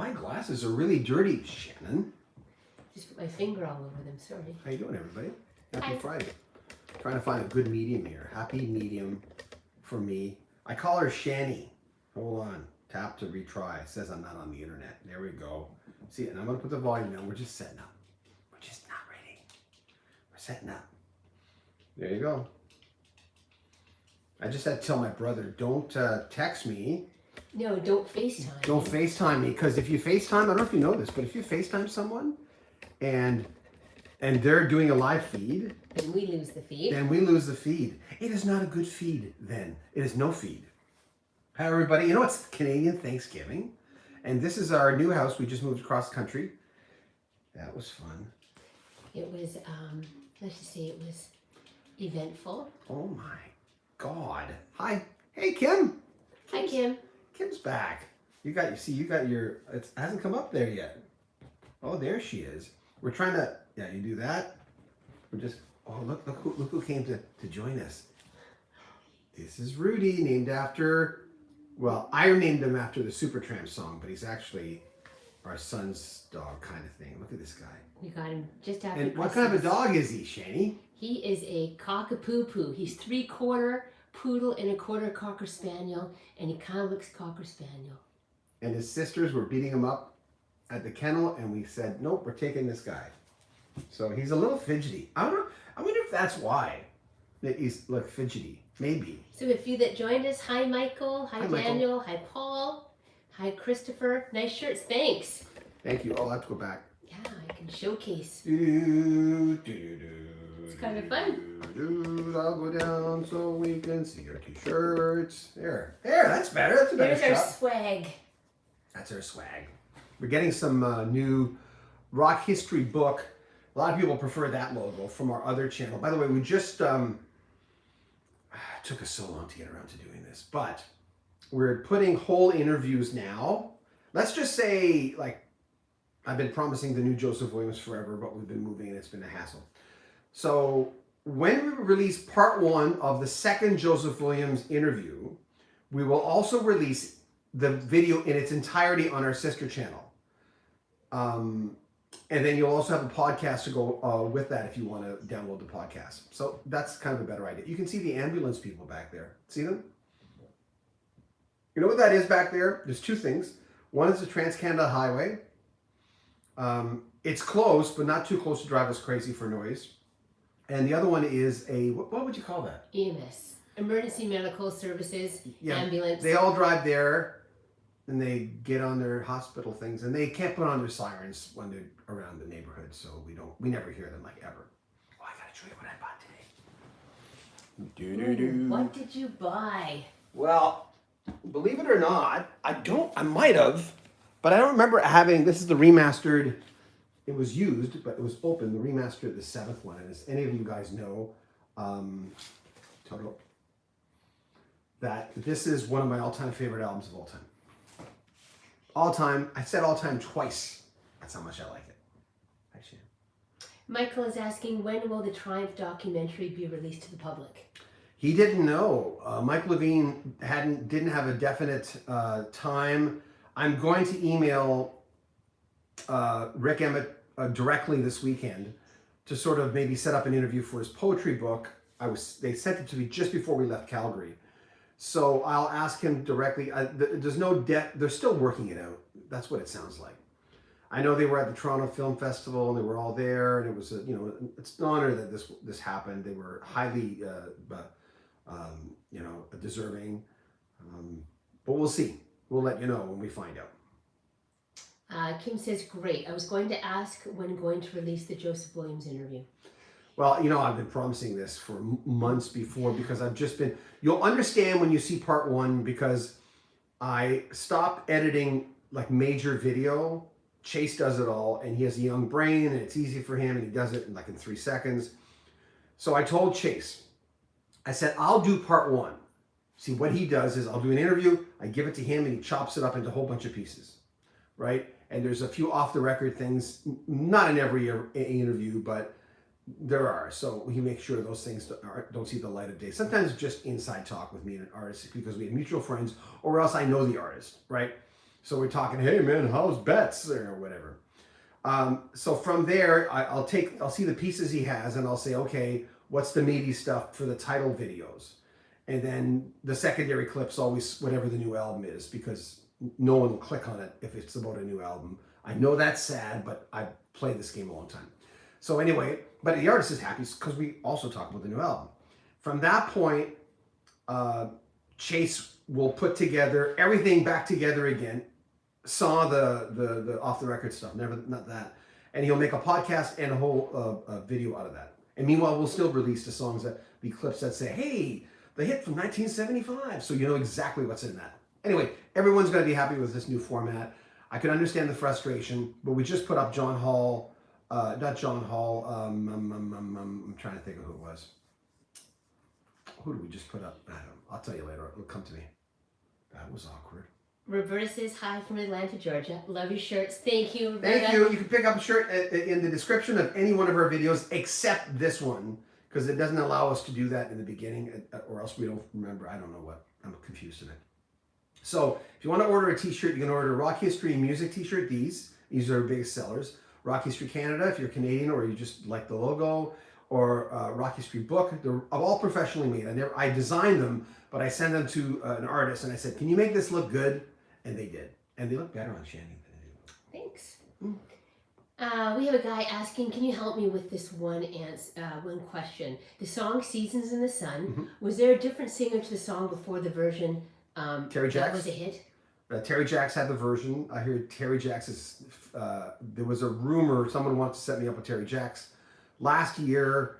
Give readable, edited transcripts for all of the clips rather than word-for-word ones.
My glasses are really dirty, Shannon. Just put my finger all over them, sorry. How you doing, everybody? Happy Hi. Friday. Trying to find a good medium here. Happy medium for me. I call her Shanny. Hold on. Tap to retry. It says I'm not on the internet. There we go. See, and I'm going to put the volume down. We're just setting up. We're just not ready. We're setting up. There you go. I just had to tell my brother, don't text me. No, don't FaceTime. Don't FaceTime me, because if you FaceTime, I don't know if you know this, but if you FaceTime someone and they're doing a live feed, Then we lose the feed. then we lose the feed. It is not a good feed then. It is no feed. Hi, everybody. You know, it's Canadian Thanksgiving, and this is our new house. We just moved across the country. That was fun. It was, let's just say it was eventful. Oh my God. Hi. Hey, Kim. Hi, Kim. Kim's back. You got your, it hasn't come up there yet. Oh, there she is. We're trying to, yeah, you do that. We're just, oh, look who came to join us. This is Rudy, named after, well, I named him after the Supertramp song, but he's actually our son's dog kind of thing. Look at this guy. We got him just after And what Christmas. kind of a dog is he, Shani? He is a cockapoo-poo. He's 3/4 poodle and 1/4 cocker spaniel, and he kind of looks cocker spaniel. And his sisters were beating him up at the kennel, and we said, nope, we're taking this guy. So he's a little fidgety. I wonder if that's why that he's like fidgety. Maybe. So a few that joined us, hi Michael, hi Michael. Daniel, hi Paul, hi Christopher. Nice shirts, thanks. Thank you. I'll have to go back. Yeah, I can showcase. It's kind of fun. I'll go down so we can see your t-shirts. There, that's better. That's a better There's our shot. swag. That's our swag. We're getting some new rock history book. A lot of people prefer that logo from our other channel. By the way, we just it took us so long to get around to doing this, but we're putting whole interviews now. Let's just say, like, I've been promising the new Joseph Williams forever, but we've been moving and it's been a hassle. So when we release part 1 of the second Joseph Williams interview, we will also release the video in its entirety on our sister channel. And then you'll also have a podcast to go with that if you want to download the podcast. So that's kind of a better idea. You can see the ambulance people back there. See them? You know what that is back there? There's 2 things. One is the Trans-Canada Highway. It's close, but not too close to drive us crazy for noise. And the other one is a, what would you call that? EMS, Emergency Medical Services, Yeah, ambulance. They all drive there. And they get on their hospital things, and they can't put on their sirens when they're around the neighborhood, so we never hear them, like, ever. Oh, I gotta show you what I bought today. Ooh, what did you buy? Well, believe it or not, I might have, but I don't remember having, this is the remastered, it was used, but it was open, the remastered, the 7th one, and as any of you guys know, Toto, that this is one of my all-time favorite albums of all time. All time. I said all time twice. That's how much I like it. Hi, Shannon. Michael is asking, when will the Triumph documentary be released to the public? He didn't know. Mike Levine didn't have a definite time. I'm going to email Rick Emmett directly this weekend to sort of maybe set up an interview for his poetry book. They sent it to me just before we left Calgary. So I'll ask him directly. There's no debt. They're still working it out. That's what it sounds like. I know they were at the Toronto Film Festival and they were all there, and it was it's an honor that this happened. They were highly deserving. But we'll see. We'll let you know when we find out. Kim says, great. I was going to ask when going to release the Joseph Williams interview. Well, I've been promising this for months before, because I've just been, you'll understand when you see part 1, because I stopped editing like major video. Chase does it all, and he has a young brain, and it's easy for him, and he does it in 3 seconds. So I told Chase, I said, I'll do part 1. See, what he does is I'll do an interview, I give it to him, and he chops it up into a whole bunch of pieces, right? And there's a few off the record things, not in every interview, but there are. So he makes sure those things don't see the light of day. Sometimes just inside talk with me and an artist, because we have mutual friends, or else I know the artist, right? So we're talking, hey man, how's bets or whatever. So from there, I'll see the pieces he has, and I'll say, okay, what's the meaty stuff for the title videos? And then the secondary clips always whatever the new album is, because no one will click on it if it's about a new album. I know that's sad, but I've played this game a long time. So anyway, but the artist is happy because we also talk about the new album. From that point, Chase will put together everything back together again. Saw the off the record stuff, not that, and he'll make a podcast and a whole video out of that. And meanwhile, we'll still release the songs the clips that say, "Hey, the hit from 1975," so you know exactly what's in that. Anyway, everyone's going to be happy with this new format. I can understand the frustration, but we just put up John Hall, not John Hall. I'm trying to think of who it was. Who did we just put up? I don't know. I'll tell you later. It'll come to me. That was awkward. Roberta says hi from Atlanta, Georgia. Love your shirts. Thank you, Roberta. Thank you. You can pick up a shirt in the description of any one of our videos except this one, because it doesn't allow us to do that in the beginning, or else we don't remember. I don't know what. I'm confused today. So if you want to order a t-shirt, you can order Rock History Music t-shirt. These are our biggest sellers. Rock History Canada, if you're Canadian or you just like the logo, or Rock History book. They're all professionally made. I designed them, but I sent them to an artist and I said, can you make this look good? And they did. And they look better on Shannon than they do. Thanks. We have a guy asking, can you help me with this one question? The song Seasons in the Sun, was there a different singer to the song before the version Terry Jacks. that was a hit? Terry Jacks had the version. I hear Terry Jacks is, there was a rumor, someone wants to set me up with Terry Jacks last year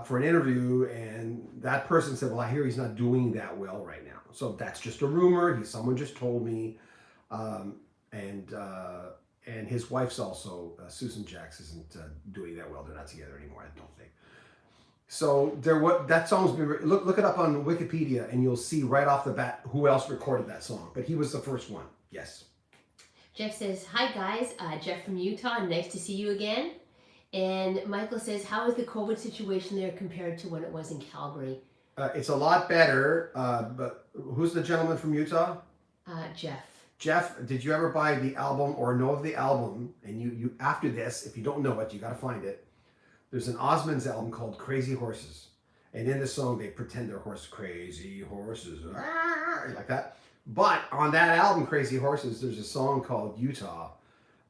for an interview, and that person said, well, I hear he's not doing that well right now. So that's just a rumor. Someone just told me. And his wife's also, Susan Jacks, isn't doing that well. They're not together anymore, I don't think. So that song's been, look it up on Wikipedia and you'll see right off the bat who else recorded that song. But he was the first one, yes. Jeff says, hi guys, Jeff from Utah, nice to see you again. And Michael says, how is the COVID situation there compared to when it was in Calgary? It's a lot better, but who's the gentleman from Utah? Jeff. Jeff, did you ever buy the album or know of the album? And you after this, if you don't know it, you got to find it. There's an Osmonds album called Crazy Horses. And in the song, they pretend they're horses. Crazy horses, like that. But on that album, Crazy Horses, there's a song called Utah.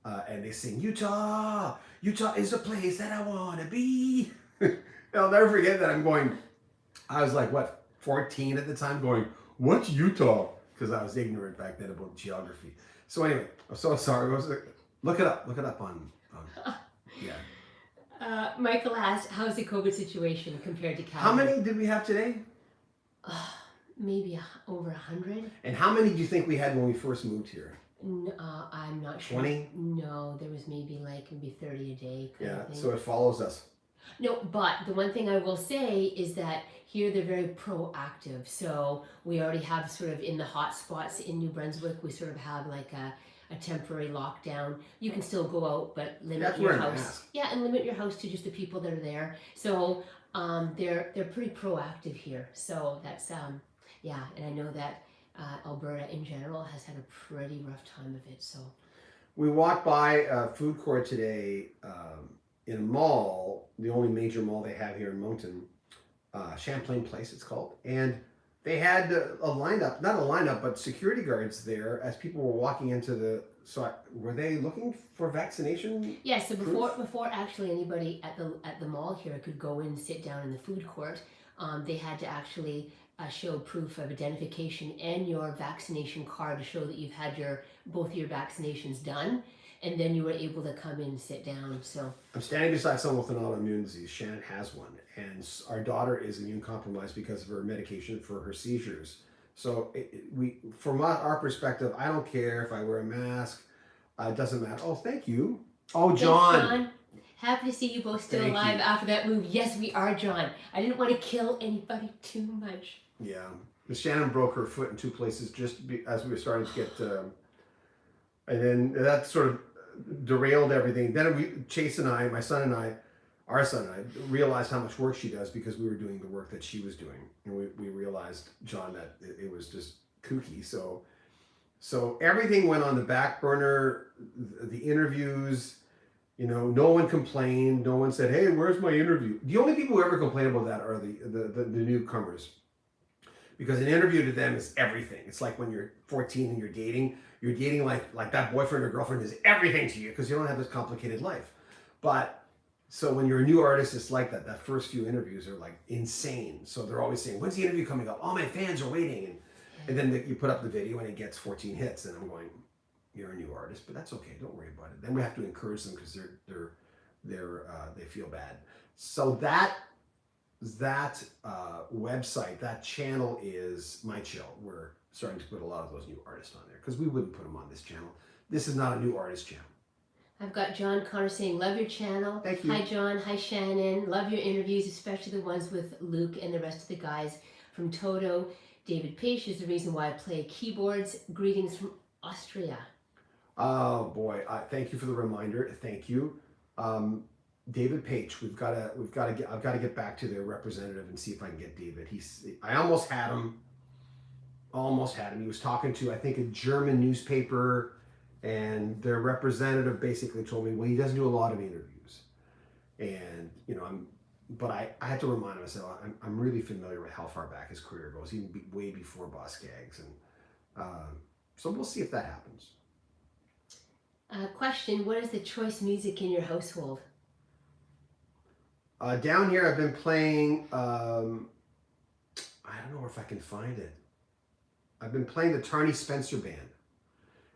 And they sing, Utah, Utah is a place that I want to be. I'll never forget that. I was like, 14 at the time, going, what's Utah? Because I was ignorant back then about geography. So anyway, I'm so sorry. Look it up on yeah. Michael asked, how's the COVID situation compared to Calgary? How many did we have today? Maybe over 100. And how many do you think we had when we first moved here? I'm not sure. 20? No, there was maybe 30 a day. Yeah, so it follows us. No, but the one thing I will say is that here they're very proactive. So we already have sort of in the hot spots in New Brunswick, we sort of have like a temporary lockdown. You can still go out, but limit your house. Yeah, and limit your house to just the people that are there. So they're pretty proactive here. So that's yeah, and I know that Alberta in general has had a pretty rough time of it. So we walked by a food court today in a mall, the only major mall they have here in Moncton, Champlain Place it's called, and they had a lineup, not a lineup, but security guards there as people were walking into the. So were they looking for vaccination? Yeah. So before actually anybody at the mall here could go in and sit down in the food court, they had to actually show proof of identification and your vaccination card to show that you've had both your vaccinations done, and then you were able to come in and sit down. So I'm standing beside someone with an autoimmune disease. Shannon has one, and our daughter is immune compromised because of her medication for her seizures. So from our perspective, I don't care if I wear a mask. It doesn't matter. Oh, thank you. Oh, John. Thanks, John. Happy to see you both still alive after that move. Yes, we are, John. I didn't want to kill anybody too much. Yeah. Shannon broke her foot in 2 places as we were starting to get, and then that sort of derailed everything. Then Chase and I, my son and I, our son and I, realized how much work she does because we were doing the work that she was doing. And we realized, John, that it was just kooky. So So everything went on the back burner. The interviews, no one complained. No one said, "Hey, where's my interview?" The only people who ever complain about that are the newcomers, because an interview to them is everything. It's like when you're 14 and you're dating like that boyfriend or girlfriend is everything to you because you don't have this complicated life. But so when you're a new artist, it's like that. That first few interviews are like insane. So they're always saying, "When's the interview coming up? All my fans are waiting." And then you put up the video and it gets 14 hits, and I'm going, "You're a new artist, but that's okay. Don't worry about it." Then we have to encourage them because they feel bad. So that website, that channel is My Chill. We're starting to put a lot of those new artists on there because we wouldn't put them on this channel. This is not a new artist channel. I've got John Connor saying, "Love your channel." Thank you. Hi, John. Hi, Shannon. Love your interviews, especially the ones with Luke and the rest of the guys from Toto. David Page is the reason why I play keyboards. Greetings from Austria. Oh boy! Thank you for the reminder. Thank you, David Page. I've got to get back to their representative and see if I can get David. I almost had him. He was talking to, I think, a German newspaper, and their representative basically told me, well, he doesn't do a lot of interviews, and but I had to remind him. I said, well, I'm really familiar with how far back his career goes, even way before Boss Gags, and so we'll see if that happens. Question: what is the choice music in your household? Down here, I've been playing. I don't know if I can find it. I've been playing the Tarney Spencer Band,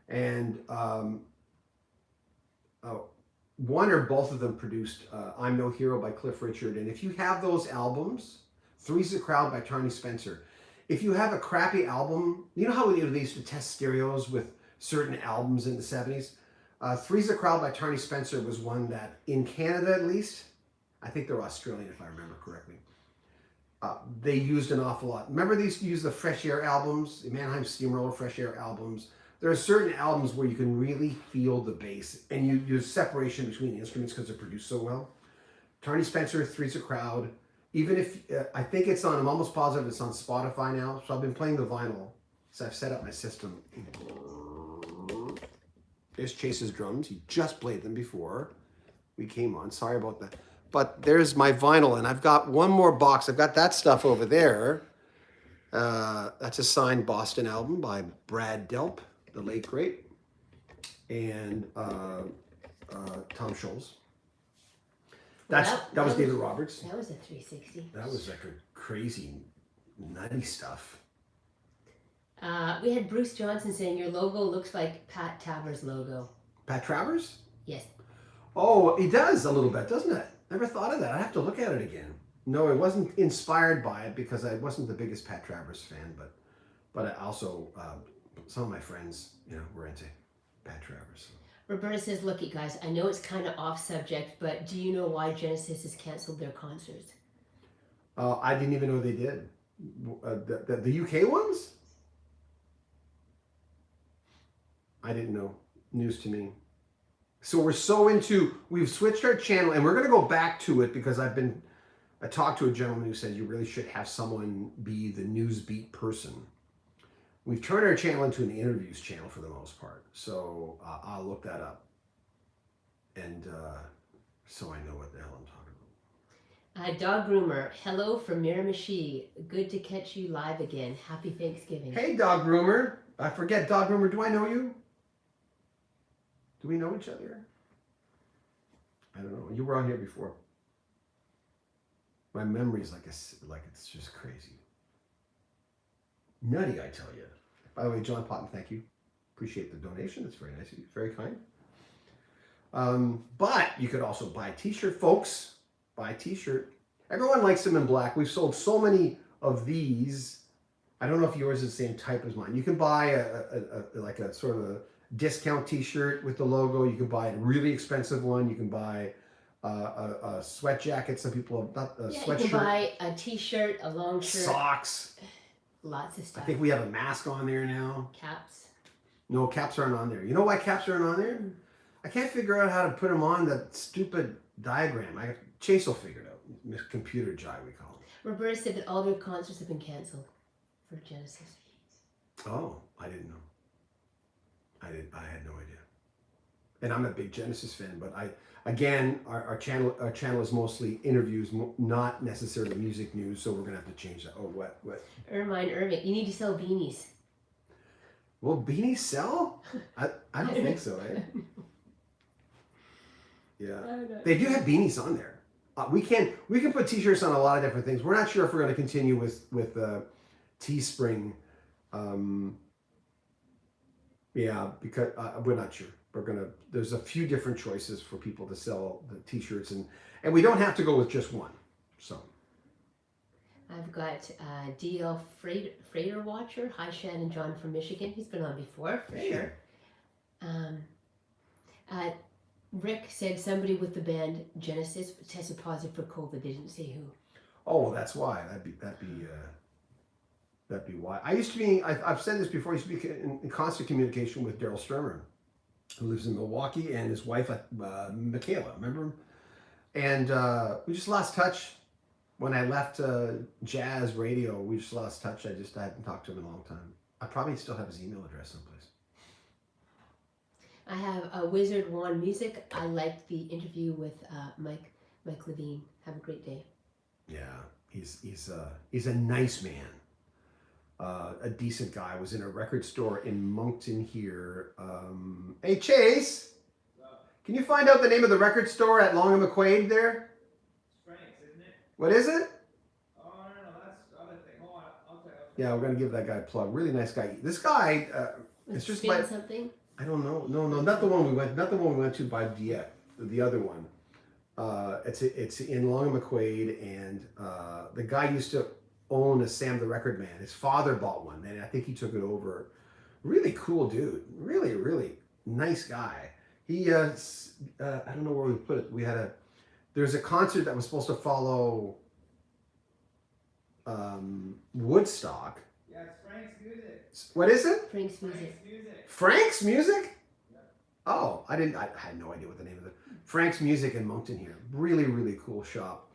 and one or both of them produced "I'm No Hero" by Cliff Richard. And if you have those albums, "Three's the Crowd" by Tarney Spencer. If you have a crappy album, you know how they used to test stereos with certain albums in the 70s. "Three's the Crowd" by Tarney Spencer was one that, in Canada at least, I think they're Australian if I remember correctly, they used an awful lot. Remember they used to use the Fresh Air albums, the Mannheim Steamroller Fresh Air albums. There are certain albums where you can really feel the bass, and you use separation between the instruments because they're produced so well. Tarney Spencer, "Three's a Crowd." Even if, I think it's on, I'm almost positive it's on Spotify now, so I've been playing the vinyl. So I've set up my system. There's Chase's drums. He just played them before we came on. Sorry about that. But there's my vinyl, and I've got one more box. I've got that stuff over there. That's a signed Boston album by Brad Delp, the late great, and Tom Scholz. That was David Roberts. That was a 360. That was like a crazy, nutty stuff. We had Bruce Johnson saying your logo looks like Pat Travers' logo. Pat Travers? Yes. Oh, it does a little bit, doesn't it? Never thought of that. I have to look at it again. No, it wasn't inspired by it because I wasn't the biggest Pat Travers fan, but I also some of my friends, were into Pat Travers. Roberta says, "Look, you guys, I know it's kind of off subject, but do you know why Genesis has canceled their concerts?" I didn't even know they did. The UK ones? I didn't know. News to me. So we've switched our channel, and we're going to go back to it because I talked to a gentleman who said you really should have someone be the news beat person. We've turned our channel into an interviews channel for the most part. So I'll look that up. And so I know what the hell I'm talking about. Dog Groomer, hello from Miramichi. Good to catch you live again. Happy Thanksgiving. Hey, Dog Groomer. I forget, Dog Groomer, do I know you? Do we know each other? I don't know. You were on here before. My memory's like it's just crazy. Nutty, I tell you. By the way, John Potton, thank you. Appreciate the donation. It's very nice of you. Very kind. But you could also buy a t-shirt, folks. Buy a t-shirt. Everyone likes them in black. We've sold so many of these. I don't know if yours is the same type as mine. You can buy a sort of a discount t-shirt with the logo. You can buy a really expensive one. You can buy a sweat jacket. Some people have not a sweatshirt. You can buy a t-shirt, a long shirt. Socks. Lots of stuff. I think we have a mask on there now. Caps. No, caps aren't on there. You know why caps aren't on there? I can't figure out how to put them on that stupid diagram. Chase will figure it out. Computer jive, we call it. Roberta said that all their concerts have been canceled for Genesis. Oh, I didn't know. I had no idea. And I'm a big Genesis fan, but our channel is mostly interviews, not necessarily music news. So we're gonna have to change that. Oh, what? Irving, you need to sell beanies. Will beanies sell? I don't think so, eh? Yeah, they do have beanies on there. We can put t-shirts on a lot of different things. We're not sure if we're going to continue with Teespring. Because we're not sure. There's a few different choices for people to sell the t-shirts, and we don't have to go with just one. So I've got DL Freighter Watcher. Hi, Shannon. John from Michigan. He's been on before, for sure. Rick said somebody with the band Genesis tested positive for COVID. They didn't say who. Oh, well, that's why. That'd be why. I used to be. I've said this before. I used to be in constant communication with Daryl Sturman, who lives in Milwaukee, and his wife Michaela. Remember him? And we just lost touch when I left Jazz Radio. We just lost touch. I hadn't talked to him in a long time. I probably still have his email address someplace. I have a Wizard One Music. I liked the interview with Mike Levine. Have a great day. Yeah, he's a nice man, a decent guy. Was in a record store in Moncton here. Hey Chase, can you find out the name of the record store at Long and McQuaid there? It's Frank's, isn't it? What is it? Oh no, that's the other thing. Hold on, I'll tell you. Yeah, we're gonna give that guy a plug. Really nice guy. This guy, it's just like something. I don't know. No, not the one we went. Not the one we went to by Dieppe. The other one. It's in Long and McQuaid, and the guy used to own a Sam the Record Man. His father bought one, and I think he took it over. Really cool dude. Really, really nice guy. He I don't know where we put it. There's a concert that was supposed to follow Woodstock. Yeah, it's Frank's Music. What is it? Frank's Music. Frank's Music? Yep. Oh, I had no idea what the name of it. Frank's Music in Moncton here. Really, really cool shop.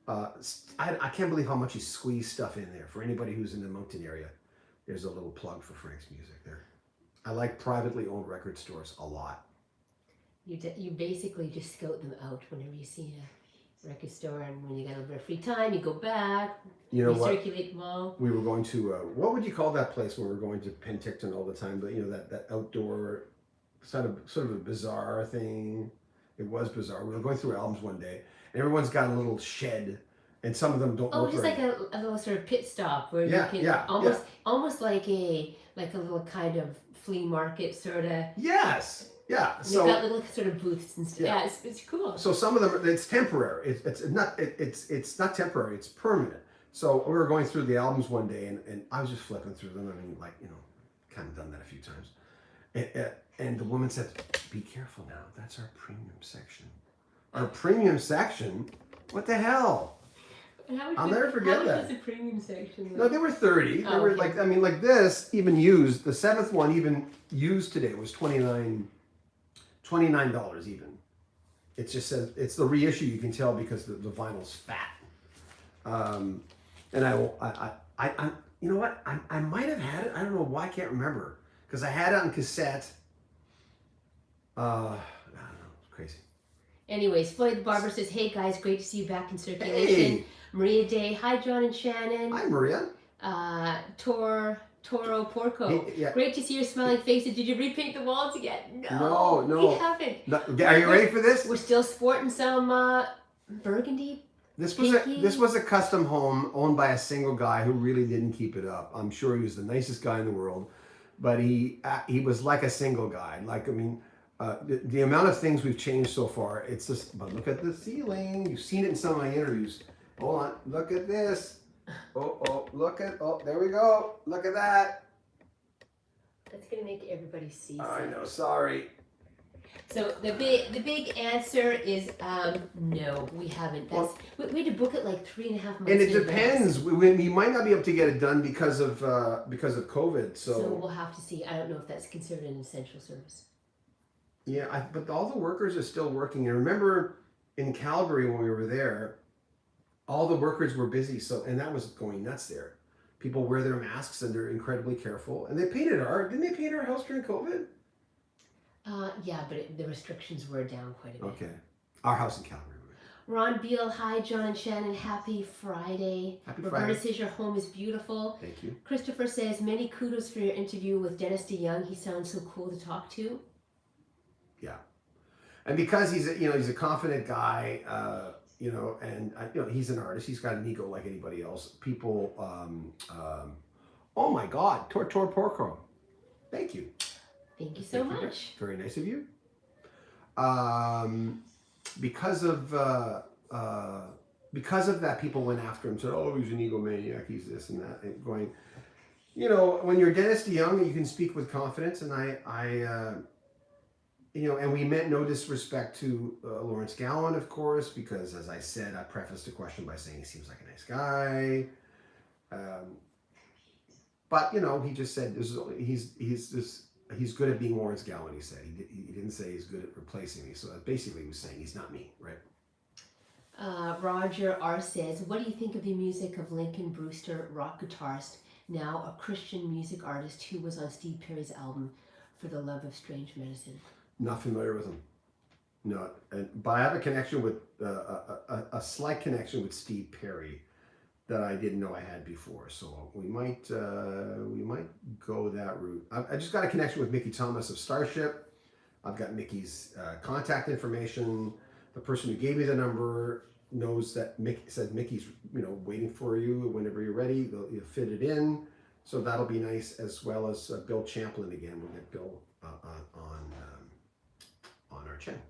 I can't believe how much he squeezed stuff in there. For anybody who's in the Moncton area, there's a little plug for Frank's Music there. I like privately owned record stores a lot. You basically just scout them out whenever you see a record store, and when you got a little bit of free time, you go back. You know what? Circulate them all. We were going to what would you call that place when we were going to Penticton all the time? But that outdoor sort of a bizarre thing. It was bizarre. We were going through albums one day, and everyone's got a little shed, and some of them don't. Oh, look just right. like a little sort of pit stop where you can almost like a little kind of flea market sort of. Yes. Yeah. They've So got little sort of booths and stuff. Yeah. Yeah, it's cool. So some of them, it's temporary. It's not temporary. It's permanent. So we were going through the albums one day, and I was just flipping through them. I mean, kind of done that a few times. And the woman said, "Be careful now. That's our premium section." Our premium section? What the hell? I'll never forget how that. How much was the premium section? No, they were 30. They were okay. like this, even used. The seventh one, even used today, was $29 even. It just says it's the reissue. You can tell because the vinyl's fat. And I you know what? I might have had it. I don't know why. I can't remember because I had it on cassette. I don't know. It's crazy. Anyways, Floyd the Barber says, "Hey guys, great to see you back in circulation." Hey. Maria Day, hi John and Shannon. Hi Maria. Toro Porco. Hey, yeah. Great to see your smiling faces. Did you repaint the walls again? No. We haven't. No, are you ready for this? We're still sporting some burgundy. This was a custom home owned by a single guy who really didn't keep it up. I'm sure he was the nicest guy in the world, but he was like a single guy. Like, I mean, the amount of things we've changed so far, it's just, but look at the ceiling. You've seen it in some of my interviews. Hold on, look at this. There we go. Look at that. That's gonna make everybody see. I know, sorry. So the big answer is no, we haven't. We had to book it like 3.5 months. And it depends. We might not be able to get it done because of COVID. So we'll have to see. I don't know if that's considered an essential service. Yeah, but all the workers are still working. And remember, in Calgary when we were there, all the workers were busy. And that was going nuts there. People wear their masks and they're incredibly careful. And they painted didn't they paint our house during COVID? Yeah, but the restrictions were down quite a bit. Okay. Our house in Calgary. Ron Beal, hi John and Shannon, happy Friday. Happy Roberta Friday. says your home is beautiful. Thank you. Christopher says, many kudos for your interview with Dennis DeYoung. He sounds so cool to talk to. Yeah. And because he's a confident guy, and he's an artist. He's got an ego like anybody else. People, oh my God, Tortor Porco. Thank you. Thank you so much. Very nice of you. Because of that, people went after him. Said, "Oh, he's an egomaniac. He's this and that." And going, when you're Dennis DeYoung, you can speak with confidence. And and we meant no disrespect to Lawrence Gowan, of course, because as I said, I prefaced the question by saying he seems like a nice guy. But he just said he's good at being Lawrence Gowan. He said he didn't say he's good at replacing me. So basically, he was saying he's not me, right? Roger R says, what do you think of the music of Lincoln Brewster, rock guitarist, now a Christian music artist who was on Steve Perry's album For the Love of Strange Medicine? Not familiar with him. No, but I have a connection with a slight connection with Steve Perry that I didn't know I had before. So we might go that route. I just got a connection with Mickey Thomas of Starship. I've got Mickey's contact information. The person who gave me the number knows that Mickey's waiting for you whenever you're ready. You'll fit it in. So that'll be nice, as well as Bill Champlin again. We'll get Bill on our channel.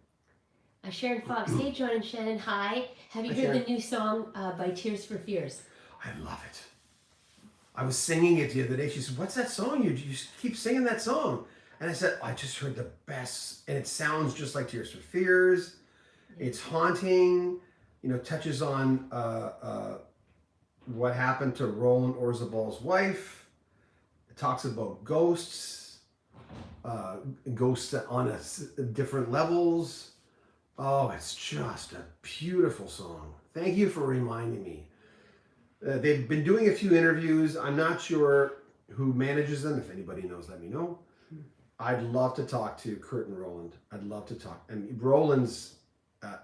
Sharon Fox, hey John and Shannon, hi. Have you Hi, heard Sharon. the new song by Tears for Fears? I love it. I was singing it the other day. She said, "What's that song? You just keep singing that song." And I said, "I just heard the best." And it sounds just like Tears for Fears. It's haunting. Touches on what happened to Roland Orzabal's wife. It talks about ghosts, ghosts on different levels. Oh, it's just a beautiful song. Thank you for reminding me. They've been doing a few interviews. I'm not sure who manages them. If anybody knows, let me know. I'd love to talk to Kurt and Roland. I'd love to talk. And Roland's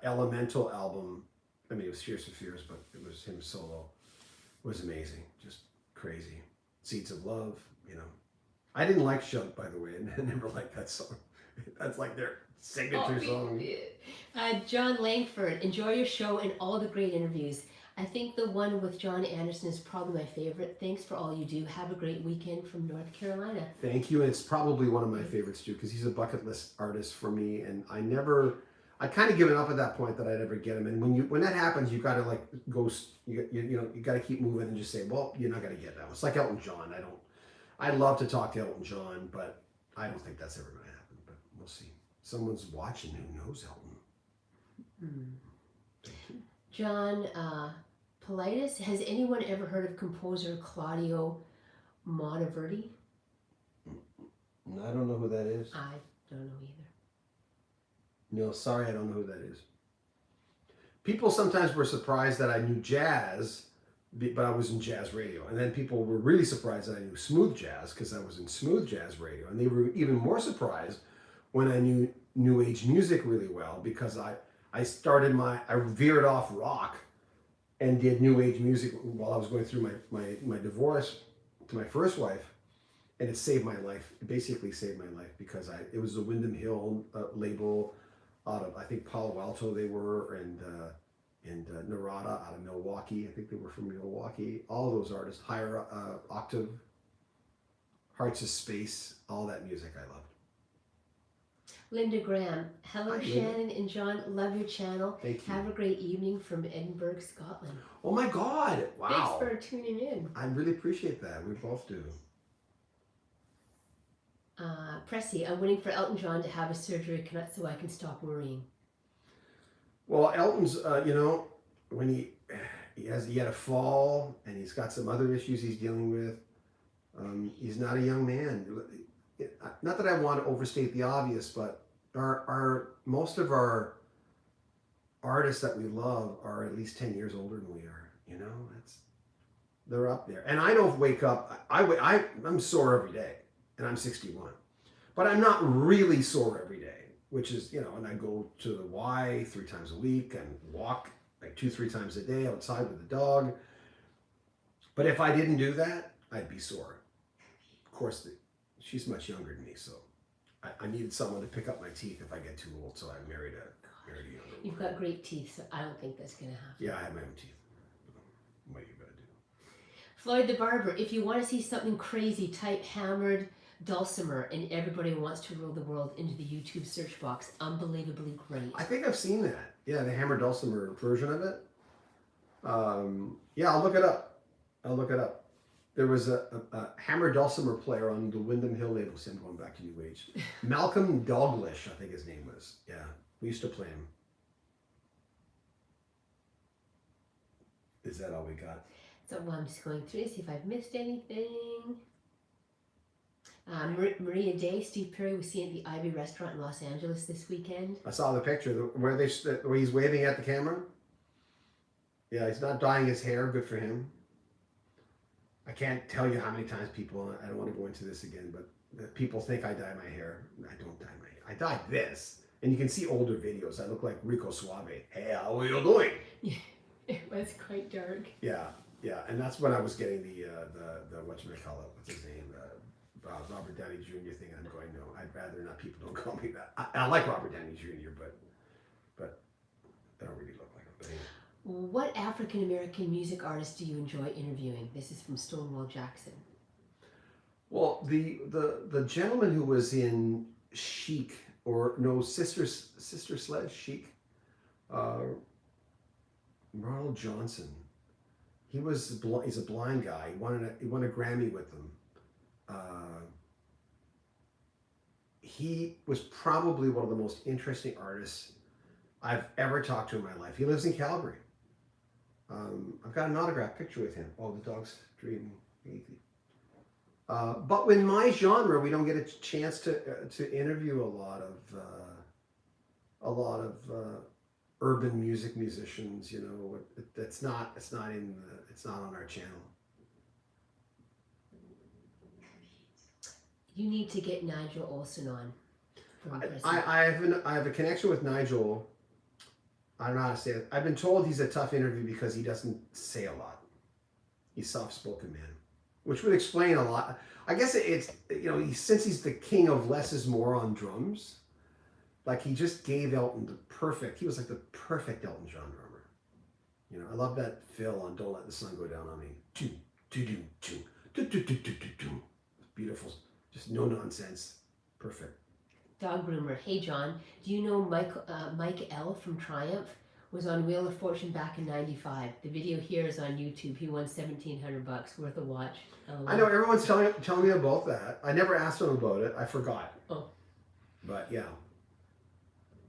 Elemental album, it was Tears for Fears, but it was him solo, was amazing. Just crazy. Seeds of Love, I didn't like Shout, by the way. I never liked that song. That's like their signature song. John Langford, enjoy your show and all the great interviews. I think the one with John Anderson is probably my favorite. Thanks for all you do. Have a great weekend from North Carolina. Thank you. And it's probably one of my favorites too, because he's a bucket list artist for me. And I kind of given up at that point that I'd ever get him. And when that happens, you got to go, you got to keep moving and just say, well, you're not going to get that one. It's like Elton John. I'd love to talk to Elton John, but I don't think that's ever going to happen. But we'll see. Someone's watching who knows Elton. John Politis, has anyone ever heard of composer Claudio Monteverdi? I don't know who that is. I don't know either. No, sorry, I don't know who that is. People sometimes were surprised that I knew jazz, but I was in jazz radio. And then people were really surprised that I knew smooth jazz because I was in smooth jazz radio. And they were even more surprised when I knew new age music really well, because I veered off rock and did new age music while I was going through my divorce to my first wife. And it saved my life. It basically saved my life because it was the Wyndham Hill label out of, I think, Palo Alto they were, and Narada out of Milwaukee. I think they were from Milwaukee. All those artists, Higher Octave, Hearts of Space, all that music I loved. Linda Graham, hello Hi, Shannon and John, love your channel. Thank you. Have a great evening from Edinburgh, Scotland. Oh my God! Wow. Thanks for tuning in. I really appreciate that. We both do. Pressy, I'm waiting for Elton John to have a surgery so I can stop worrying. Well, Elton's, when he had a fall and he's got some other issues he's dealing with. He's not a young man. Not that I want to overstate the obvious, but most of our artists that we love are at least 10 years older than we are. They're up there. And I don't wake up. I'm sore every day, and I'm 61. But I'm not really sore every day, which is, and I go to the Y 3 times a week and walk like 2-3 times a day outside with the dog. But if I didn't do that, I'd be sore. Of course, she's much younger than me, so I needed someone to pick up my teeth if I get too old, so I married a younger woman. You've got great teeth, so I don't think that's going to happen. Yeah, I have my own teeth. What are you going to do? Floyd the Barber, if you want to see something crazy, type hammered dulcimer and everybody wants to rule the world into the YouTube search box. Unbelievably great. I think I've seen that. Yeah, the hammer dulcimer version of it. Yeah, I'll look it up. There was a hammer dulcimer player on the Wyndham Hill label. I'm going back to New Age. Malcolm Dalglish, I think his name was. Yeah, we used to play him. Is that all we got? So I'm just going through to see if I've missed anything. Maria Day, Steve Perry was seen at the Ivy restaurant in Los Angeles this weekend. I saw the picture where he's waving at the camera. Yeah, he's not dyeing his hair. Good for him. I can't tell you how many times people, I don't want to go into this again, but people think I dye my hair. I don't dye my hair. I dye this. And you can see older videos. I look like Rico Suave. Hey, how are you doing? Yeah, it was quite dark. Yeah. And that's when I was getting the whatchamacallit, what's his name? Robert Downey Jr. thing. I'm going, no, I'd rather not, people don't call me that. I like Robert Downey Jr., but I don't really look like him. But anyway. What African American music artists do you enjoy interviewing? This is from Stonewall Jackson. Well, the gentleman who was in Chic, or no, Sister Sledge, Chic, Ronald Johnson. He's a blind guy. He won a Grammy with them. He was probably one of the most interesting artists I've ever talked to in my life. He lives in Calgary. I've got an autographed picture with him. Oh, the dog's dreaming. But in my genre, we don't get a chance to interview a lot of urban music musicians. It's not on our channel. You need to get Nigel Olsen on. I have a connection with Nigel. I don't know how to say it. I've been told he's a tough interview because he doesn't say a lot. He's a soft-spoken man, which would explain a lot. I guess it's, since he's the king of less is more on drums, like he just gave Elton he was like the perfect Elton John drummer. I love that fill on Don't Let the Sun Go Down on Me. Beautiful. Just no nonsense. Perfect. Dog groomer. Hey John, do you know Mike L from Triumph was on Wheel of Fortune back in '95? The video here is on YouTube. He won $1,700 worth a watch. I know everyone's telling me about that. I never asked him about it. I forgot. Oh. But yeah,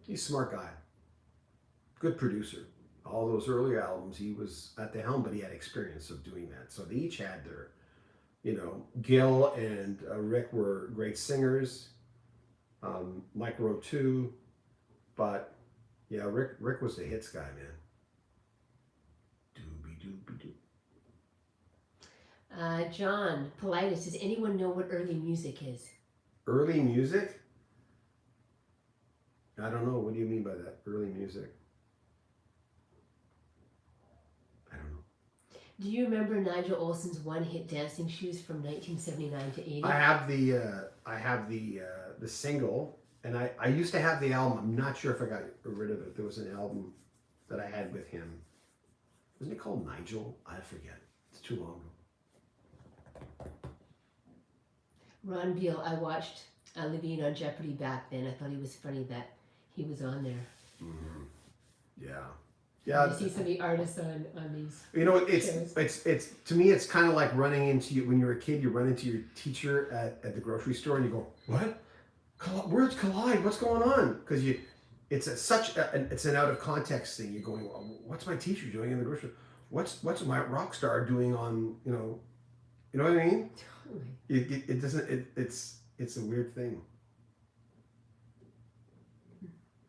he's a smart guy. Good producer. All those early albums, he was at the helm, but he had experience of doing that. So they each had their, Gil and Rick were great singers. Mike wrote too, but yeah, Rick was the hits guy, man. Doobie. John Politis, does anyone know what early music is? Early music? I don't know. What do you mean by that? Early music? I don't know. Do you remember Nigel Olsen's one-hit dancing shoes from 1979 to 80? I have the single, and I used to have the album. I'm not sure if I got rid of it. There was an album that I had with him. Wasn't it called Nigel? I forget. It's too long ago. Ron Beal, I watched Levine on Jeopardy back then. I thought he was funny that he was on there. Mm-hmm. Yeah. You see some of the artists on these. It's to me, it's kind of like running into when you're a kid. You run into your teacher at the grocery store, and you go, "What? Words collide. What's going on?" Because it's an out of context thing. You're going, "What's my teacher doing in the grocery? What's my rock star doing on you know what I mean?" Totally. It doesn't. It's a weird thing.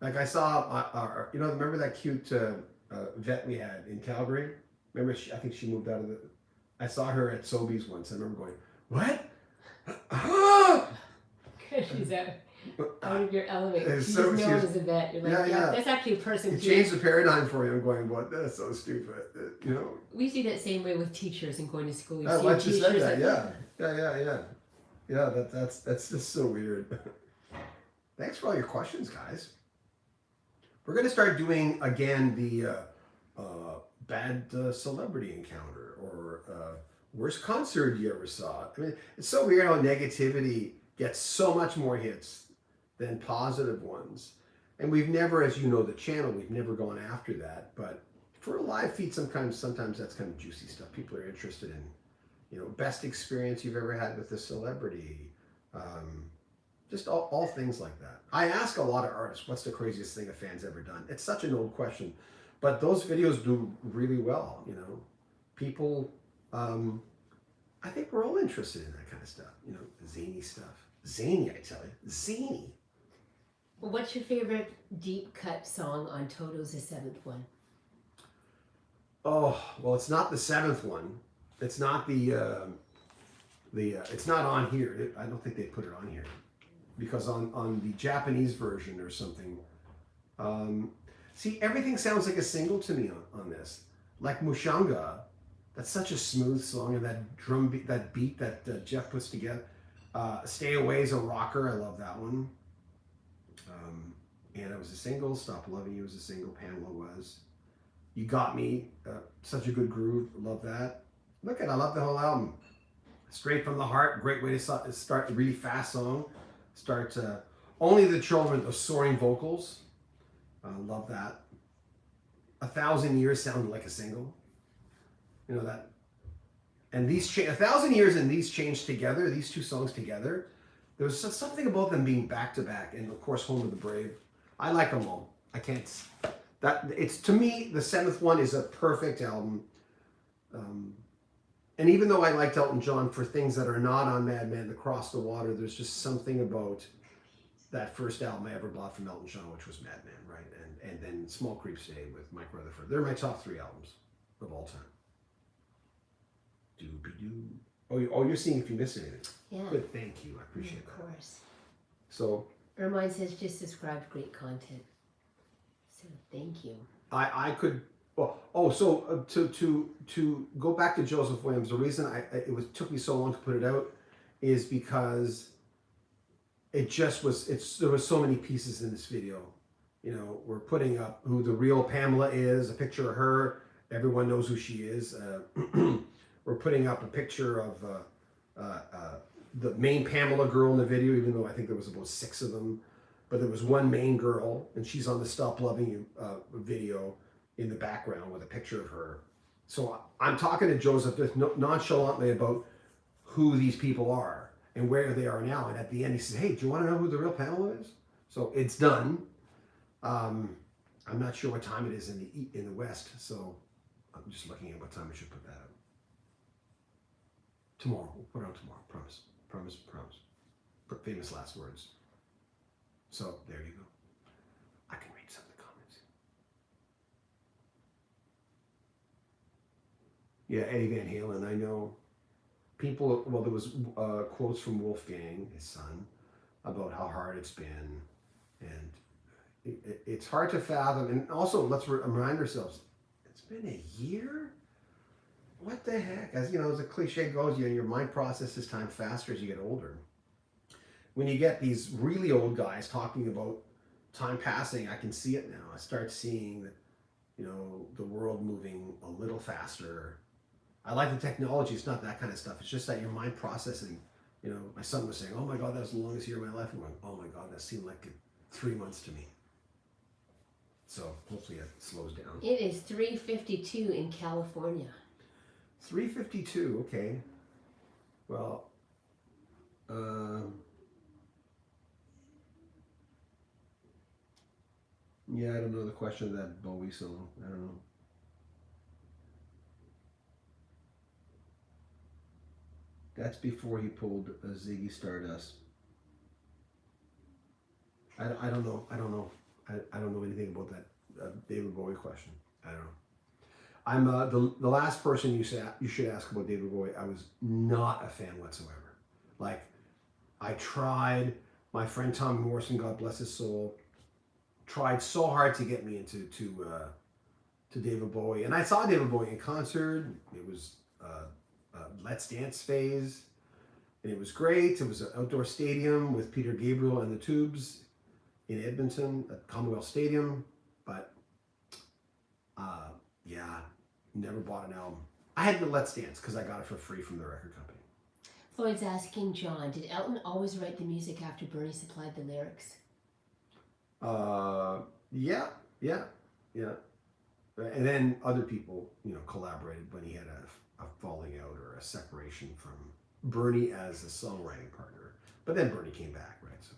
Like I saw, remember that cute vet we had in Calgary? Remember, I think she moved out of I saw her at Sobeys once. I remember going, "What? Ah!" she's out of your element. It's She's so- just known she's- as a vet. You're like, Yeah, yeah, yeah. that's actually a person It too. changed the paradigm for you. I'm going, what? That's so stupid. You know? We see that same way with teachers and going to school. You Oh, see I just said teachers that. like, Yeah, that's just so weird. Thanks for all your questions, guys. We're going to start doing again the bad celebrity encounter or worst concert you ever saw. I mean, it's so weird how negativity gets so much more hits than positive ones. And we've never, as you know, the channel, we've never gone after that. But for a live feed, sometimes that's kind of juicy stuff. People are interested in, you know, best experience you've ever had with a celebrity. Just all things like that. I ask a lot of artists, what's the craziest thing a fan's ever done? It's such an old question, but those videos do really well, you know. People, I think we're all interested in that kind of stuff, you know, zany stuff. Zany, I tell you, zany. well, what's your favorite deep cut song on Toto's The Seventh One? Oh, well, it's not the seventh one. It's not it's not on here. I don't think they put it on here. Because on the Japanese version or something, see, everything sounds like a single to me on this. Like Mushanga, that's such a smooth song, and that drum beat, that beat that Jeff puts together. Stay Away is a rocker. I love that one. And it was a single. Stop Loving You was a single. Pamela was. You Got Me, such a good groove. Love that. I love the whole album. Straight from the Heart, great way to start a really fast song. Start Only the Children, the soaring vocals. Love that. 1,000 Years sounded like a single. You know that. And these 1,000 Years and these changed together. These two songs together. There was something about them being back to back, and of course, Home of the Brave. I like them all. I can't. It's to me the seventh one is a perfect album. And even though I liked Elton John for things that are not on Madman, Across the Water, there's just something about that first album I ever bought from Elton John, which was Madman, right? And then Small Creeps Day with Mike Rutherford. They're my top 3 albums of all time. Doobie-doo. Oh, you're seeing if you missed anything. Yeah. Good, thank you. I appreciate that. Of course. So Ermine says just described great content. So thank you. I could. So to go back to Joseph Williams, the reason took me so long to put it out is because there was so many pieces in this video. You know, we're putting up who the real Pamela is, a picture of her. Everyone knows who she is. We're putting up a picture of the main Pamela girl in the video, even though I think there was about 6 of them. But there was one main girl, and she's on the Stop Loving You video in the background with a picture of her. So I'm talking to Joseph just nonchalantly about who these people are and where they are now. And at the end, he says, "Hey, do you want to know who the real Pamela is?" So it's done. I'm not sure what time it is in the West, so I'm just looking at what time we should put that out. Tomorrow. We'll put it out tomorrow. Promise. Promise. Promise. Famous last words. So there you go. I can read some of the comments. Yeah, Eddie Van Halen. I know people. Well, there was quotes from Wolfgang, his son, about how hard it's been, and it's hard to fathom. And also, let's remind ourselves, it's been a year. What the heck? As you know, as a cliche goes, your mind processes time faster as you get older. When you get these really old guys talking about time passing, I can see it now. I start seeing that, you know, the world moving a little faster. I like the technology. It's not that kind of stuff. It's just that your mind processing. You know, my son was saying, "Oh my God, that was the longest year of my life." And I went, "Oh my God, that seemed like 3 months to me." So hopefully it slows down. It is 3:52 in California. 3:52. Okay. Well. Yeah, I don't know the question of that Bowie song. I don't know. That's before he pulled Ziggy Stardust. I don't know. I don't know anything about that David Bowie question. I don't know. I'm the last person you should ask about David Bowie. I was not a fan whatsoever. Like, I tried. My friend Tom Morrison, God bless his soul, tried so hard to get me into to David Bowie, and I saw David Bowie in concert. It was Let's Dance phase, and it was great. It was an outdoor stadium with Peter Gabriel and the Tubes in Edmonton at Commonwealth Stadium, but yeah, never bought an album. I had the Let's Dance because I got it for free from the record company. Floyd's asking John, did Elton always write the music after Bernie supplied the lyrics? Yeah. And then other people, collaborated when he had a falling out or a separation from Bernie as a songwriting partner. But then Bernie came back, right? So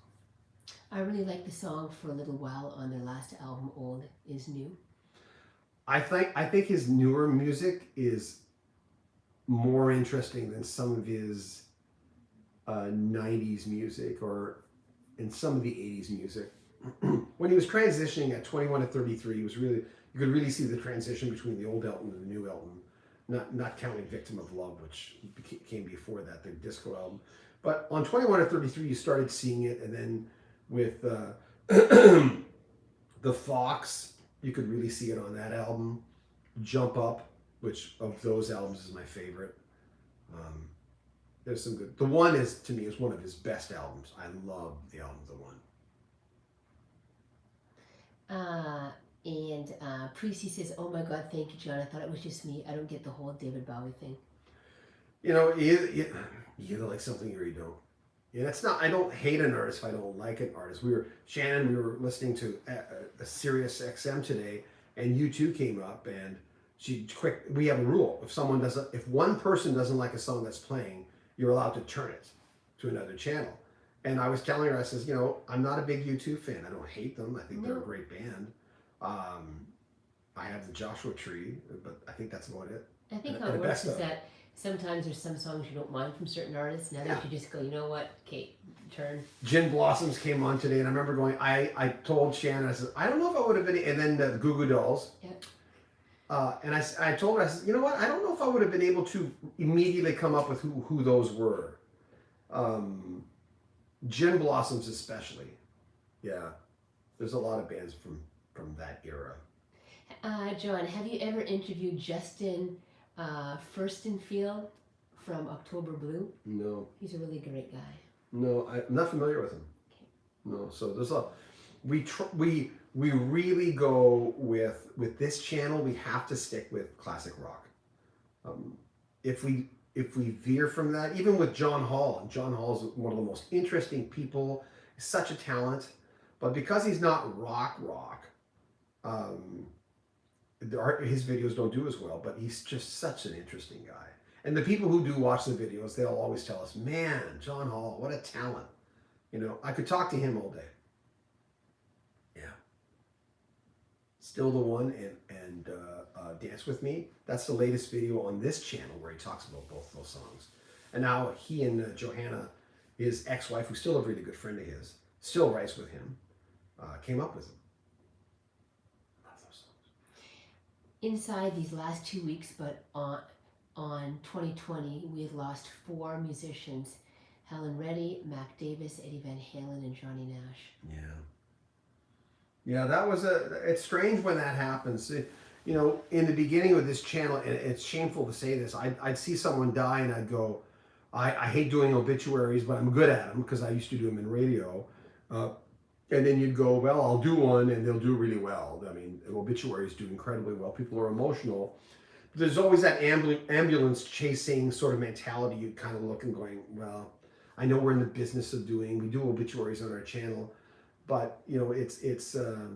I really like the song For a Little While on their last album, Old Is New. I think his newer music is more interesting than some of his 90s music or in some of the 80s music. When he was transitioning at 21 to 33, you could really see the transition between the old Elton and the new Elton. Not counting Victim of Love, which came before that, the disco album. But on 21 to 33, you started seeing it, and then with The Fox, you could really see it on that album. Jump Up, which of those albums is my favorite. There's some good. The One is, to me, is one of his best albums. I love the album The One. And Precy says, oh my God, thank you, John. I thought it was just me. I don't get the whole David Bowie thing. You either like something or you don't. Yeah, that's not. I don't hate an artist if I don't like an artist. Shannon, we were listening to a Sirius XM today, and U2 came up, and we have a rule: if one person doesn't like a song that's playing, you're allowed to turn it to another channel. And I was telling her, I says, I'm not a big U2 fan. I don't hate them. I think they're a great band. I have the Joshua Tree, but I think that's about it. I think how it works is that sometimes there's some songs you don't mind from certain artists, and others you just go, you know what, Kate, turn. Gin Blossoms came on today, and I remember going, I told Shannon, I said, I don't know if I would have been, and then the Goo Goo Dolls. Yep. And I told her, I said, you know what, I don't know if I would have been able to immediately come up with who those were. Gin Blossoms especially. Yeah. There's a lot of bands from that era. John, have you ever interviewed Justin Furstenfield from October Blue? No. He's a really great guy. No, I'm not familiar with him. Okay. No, so there's we really go with this channel. We have to stick with classic rock. If we veer from that, even with John Hall, and John Hall is one of the most interesting people, such a talent, but because he's not rock, his videos don't do as well, but he's just such an interesting guy. And the people who do watch the videos, they'll always tell us, man, John Hall, what a talent. I could talk to him all day. Yeah. Still the One and Dance With Me. That's the latest video on this channel where he talks about both those songs. And now he and Johanna, his ex-wife, who's still a really good friend of his, still writes with him, came up with them. Love those songs. Inside these last 2 weeks, but on 2020, we had lost 4 musicians: Helen Reddy, Mac Davis, Eddie Van Halen, and Johnny Nash. Yeah, it's strange when that happens. In the beginning of this channel, and it's shameful to say this, I'd see someone die and I'd go, I hate doing obituaries, but I'm good at them because I used to do them in radio. And then you'd go, well, I'll do one, and they'll do really well. I mean, obituaries do incredibly well. People are emotional. But there's always that ambulance chasing sort of mentality. You kind of look and going, well, I know we're in the business of we do obituaries on our channel, but it's a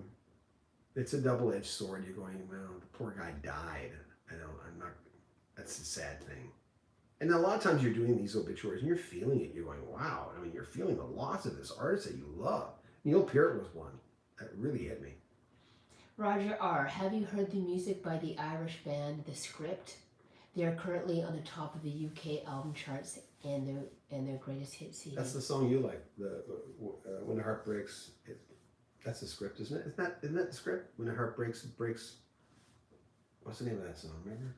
double-edged sword. You're going, well, the poor guy died. That's a sad thing. And a lot of times you're doing these obituaries and you're feeling it. You're going, wow. I mean, you're feeling the loss of this artist that you love. Neil Peart was one that really hit me. Roger R., have you heard the music by the Irish band The Script? They are currently on the top of the UK album charts and their greatest hit CD. That's the song you like, When the Heart Breaks. That's The Script, isn't it? Isn't that The Script? When the Heart Breaks, it breaks. What's the name of that song? Remember?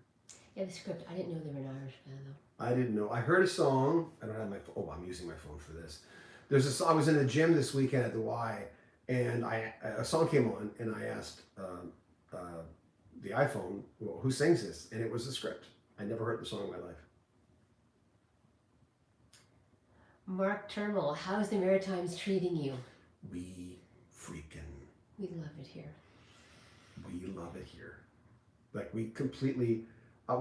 Yeah, The Script. I didn't know they were an Irish band though. I didn't know. I heard a song. I don't have my phone. Oh, I'm using my phone for this. I was in the gym this weekend at the Y, and a song came on, and I asked the iPhone, well, who sings this? And it was the script. I never heard the song in my life. Mark Termal, how's the Maritimes treating you? We love it here. We love it here. Like we completely,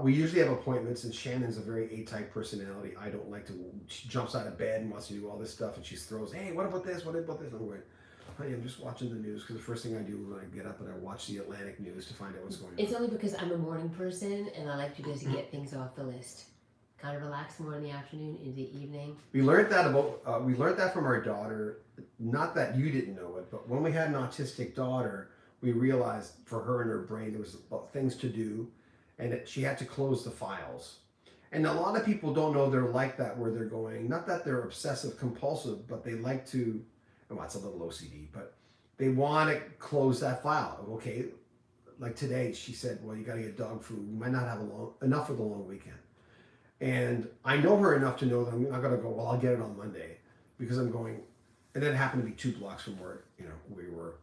we usually have appointments, and Shannon's a very A-type personality. I don't like to, she jumps out of bed and wants to do all this stuff, and she throws, hey, what about this? What about this? I'm going, honey, I'm just watching the news, because the first thing I do when I get up and I watch the Atlantic news to find out what's going on. It's only because I'm a morning person, and I like you guys to get things off the list. Kind of relax more in the afternoon, in the evening. We learned that from our daughter. Not that you didn't know it, but when we had an autistic daughter, we realized for her and her brain there was things to do, and that she had to close the files. And a lot of people don't know they're like that, where they're going, not that they're obsessive compulsive, but they like to, well, it's a little OCD, but they want to close that file. Okay, like today she said, well, you got to get dog food. We might not have enough for the long weekend. And I know her enough to know that I'm not going to go, well, I'll get it on Monday, because I'm going, and then it happened to be 2 blocks from where, we were.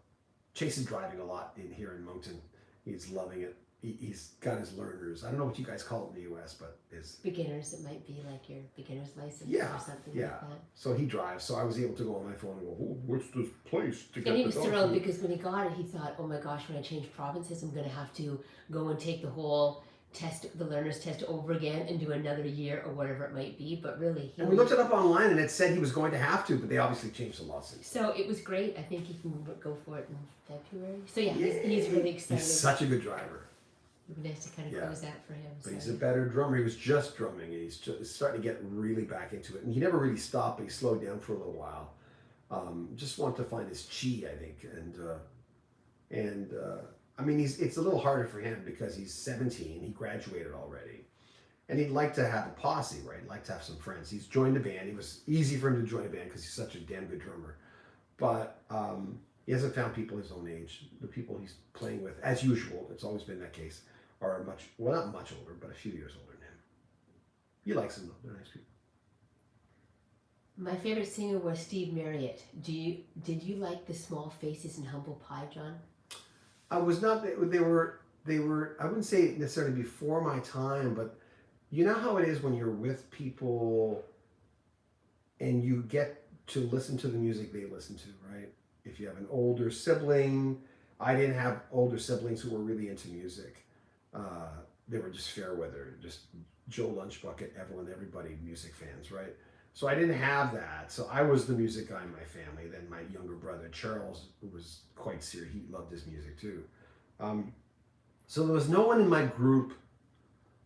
Chase is driving a lot here in Moncton. He's loving it. He's got his learners. I don't know what you guys call it in the US, but his beginners, it might be like your beginner's license or something like that. So he drives. So I was able to go on my phone and go, oh, what's this place to get And he the was dog thrilled food? because when he got it, he thought, oh my gosh, when I change provinces, I'm going to have to go and take the whole the learner's test over again and do another year or whatever it might be. But really, and we looked it up online, and it said he was going to have to, but they obviously changed the law since. So it was great. I think he can go for it in February. So yeah, he's really excited. He's such a good driver. It would be nice to kind of close that for him. But he's a better drummer. He was just drumming, and he's starting to get really back into it. And he never really stopped, but he slowed down for a little while. Just wanted to find his chi, I think. And I mean, it's a little harder for him because he's 17. He graduated already. And he'd like to have a posse, right? He'd like to have some friends. He's joined a band. It was easy for him to join a band because he's such a damn good drummer. But he hasn't found people his own age. The people he's playing with, as usual, it's always been that case, are not much older, but a few years older than him. He likes them though. They're nice people. My favorite singer was Steve Marriott. Did you like the Small Faces and Humble Pie, John? I was not. They were. I wouldn't say necessarily before my time, but you know how it is when you're with people, and you get to listen to the music they listen to, right? If you have an older sibling, I didn't have older siblings who were really into music. They were just fair weather, just Joe Lunchbucket, everybody music fans, right? So I didn't have that. So I was the music guy in my family. Then my younger brother, Charles, who was quite serious, he loved his music too. So there was no one in my group,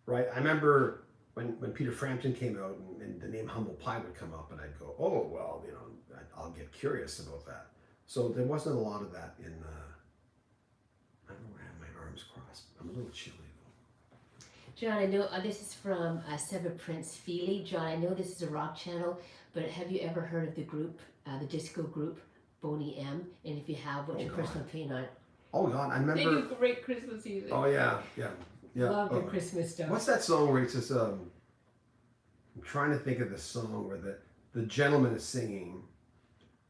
right? I remember when Peter Frampton came out and the name Humble Pie would come up, and I'd go, oh, well, I'll get curious about that. So there wasn't a lot of that in, I don't know where I have my arms crossed. I'm a little chilly. John, I know this is from Seba Prince Feely. John, I know this is a rock channel, but have you ever heard of the group, the disco group, Boney M? And if you have, what's your personal opinion on it? Oh God, I remember. They do great Christmas music. Oh yeah. Love their Christmas stuff. What's that song where it's just I'm trying to think of the song where the gentleman is singing,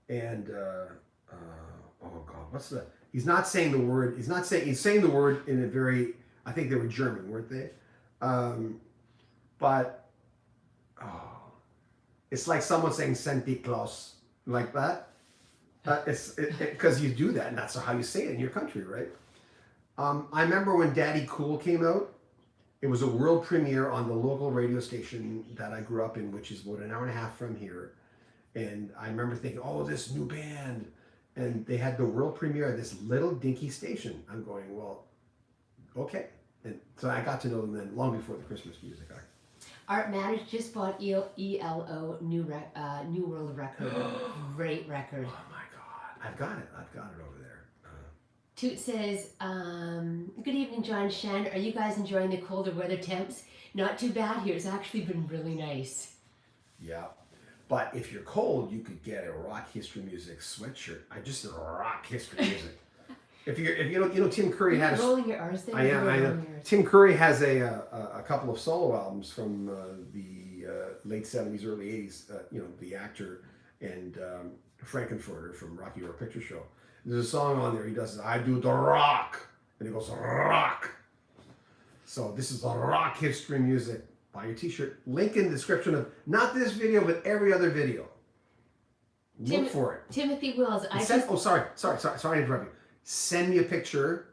and oh God, he's not saying the word. He's saying the word in a very. I think they were German, weren't they? But it's like someone saying Santa Claus like that. It's because you do that, and that's how you say it in your country, right? I remember when Daddy Cool came out. It was a world premiere on the local radio station that I grew up in, which is about an hour and a half from here. And I remember thinking, oh, this new band. And they had the world premiere at this little dinky station. I'm going, well, okay. And so I got to know them then, long before the Christmas music. Art Matters just bought ELO New World Record. Great record. Oh my God. I've got it over there. Toot says, good evening, John and Shannon. Are you guys enjoying the colder weather temps? Not too bad here. It's actually been really nice. Yeah. But if you're cold, you could get a rock history music sweatshirt. I just said rock history music. If you know Tim Curry has. You're rolling your R's there. I am. Tim Curry has a couple of solo albums from the late 70s, early 80s. The actor, and Frankenfurter from Rocky Horror Picture Show. There's a song on there he does, I do the rock, and he goes, rock. So this is the rock history music. Buy your t-shirt. Link in the description of not this video, but every other video. Look for it. Timothy Wills. Sorry to interrupt you. Send me a picture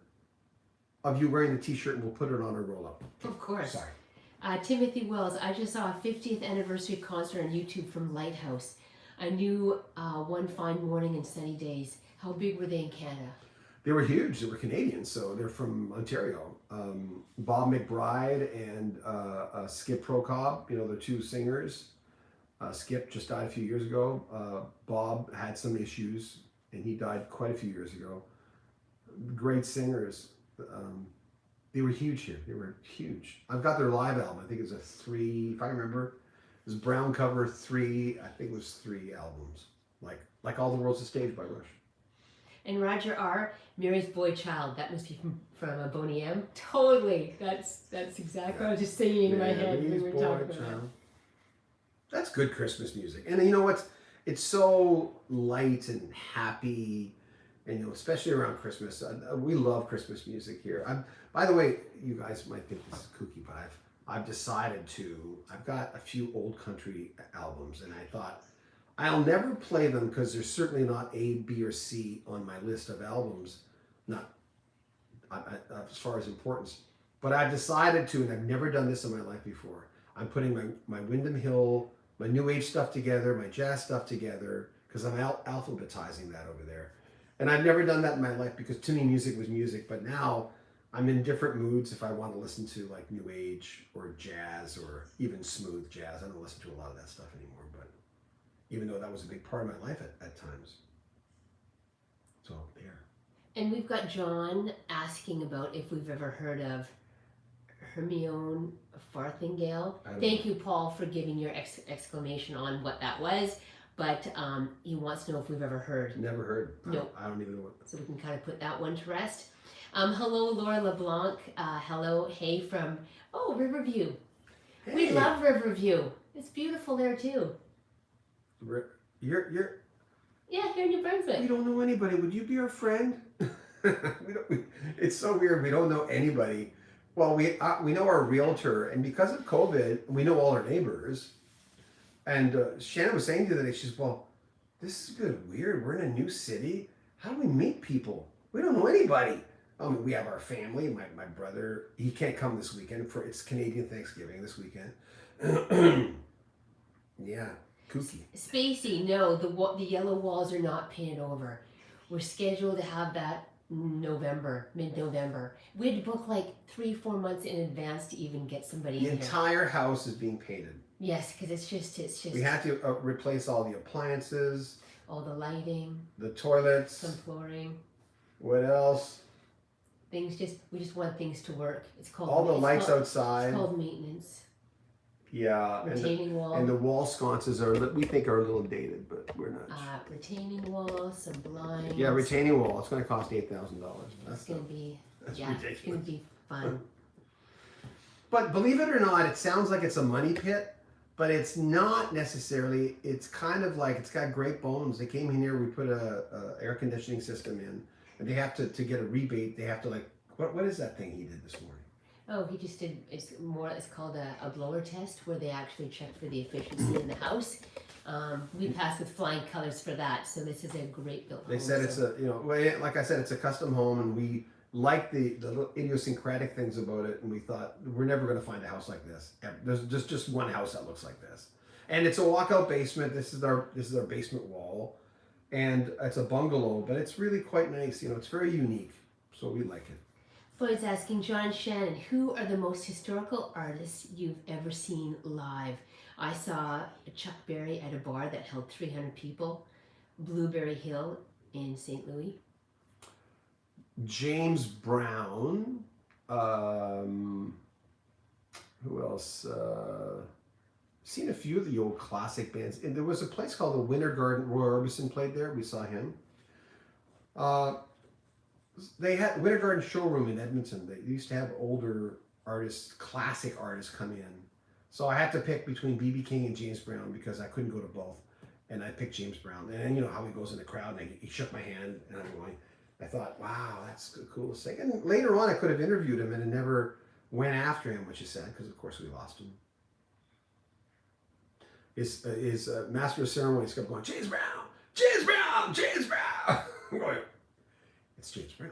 of you wearing the t-shirt and we'll put it on our roll-up. Of course. Sorry. Timothy Wills. I just saw a 50th anniversary concert on YouTube from Lighthouse. I knew One Fine Morning and Sunny Days. How big were they in Canada? They were huge. They were Canadians, so they're from Ontario. Bob McBride and Skip Prokop, they're two singers. Skip just died a few years ago. Bob had some issues, and he died quite a few years ago. Great singers. They were huge here. They were huge. I've got their live album. I think it's a 3, if I remember. It was brown cover 3, I think it was 3 albums. Like All the World's a Stage by Rush. And Roger R., Mary's Boy Child. That must be from Boney M. Totally. That's exactly what I was just singing in my head when we were talking about it. That's good Christmas music. And you know what? It's so light and happy, and especially around Christmas. We love Christmas music here. By the way, you guys might think this is kooky, but I've decided I've got a few old country albums, and I thought I'll never play them because they're certainly not A, B, or C on my list of albums, not as far as importance. But I've decided to, and I've never done this in my life before. I'm putting my Windham Hill, my New Age stuff together, my jazz stuff together, because I'm alphabetizing that over there. And I've never done that in my life because to me music was music, but now I'm in different moods if I want to listen to like New Age or jazz or even smooth jazz. I don't listen to a lot of that stuff anymore, but even though that was a big part of my life at times. So there. And we've got John asking about if we've ever heard of Hermione Farthingale. Thank you, Paul, for giving your exclamation on what that was. But he wants to know if we've ever heard. Never heard. No. I don't even know what. So we can kind of put that one to rest. Hello, Laura LeBlanc. Hello, hey from Riverview. Hey. We love Riverview. It's beautiful there too. You're Yeah, here in New Brunswick. we don't know anybody. Would you be our friend? It's so weird. We don't know anybody. Well, we know our realtor, and because of COVID, we know all our neighbors. And Shannon was saying the other day, she says, "Well, this is a bit weird. We're in a new city. How do we meet people? We don't know anybody." We have our family. My brother, he can't come this weekend it's Canadian Thanksgiving this weekend. Yeah. Kooky. Spacey, no, the yellow walls are not painted over. We're scheduled to have that mid-November. We had to book like 3-4 months in advance to even get somebody The in here. entire house is being painted. Yes, because it's just We had to replace all the appliances, all the lighting, the toilets. some flooring, What else? we just want things to work. It's called All the lights It's outside. called maintenance. Yeah, Retaining wall. and the wall sconces we think are a little dated, but we're not. Retaining wall, some blinds. Yeah, retaining wall. It's going to cost $8,000. It's gonna be that's It's ridiculous. gonna be fun. But believe it or not, it sounds like it's a money pit, but it's not necessarily. It's kind of like it's got great bones. They came in here. We put a air conditioning system in, and they have to get a rebate. They have to what is that thing he did this morning? Oh, he just did. It's called a blower test where they actually check for the efficiency in the house. We passed with flying colors for that. So this is a great built home. They said it's like I said, it's a custom home, and we like the little idiosyncratic things about it. And we thought we're never going to find a house like this. There's just one house that looks like this, and it's a walkout basement. This is our basement wall, and it's a bungalow, but it's really quite nice. It's very unique, so we like it. Floyd's asking John Shannon, who are the most historical artists you've ever seen live? I saw Chuck Berry at a bar that held 300 people, Blueberry Hill in St. Louis. James Brown. Who else? Seen a few of the old classic bands. And there was a place called the Winter Garden. Roy Orbison played there. We saw him. They had Winter Garden Showroom in Edmonton. They used to have older artists, classic artists come in. So I had to pick between B.B. King and James Brown because I couldn't go to both. And I picked James Brown. And you know how he goes in the crowd and he shook my hand and I'm going, I thought, wow, that's the coolest thing. And later on, I could have interviewed him and it never went after him, which is sad because, of course, we lost him. His master of ceremonies kept going, James Brown, James Brown, James Brown. I'm going, it's James Brown.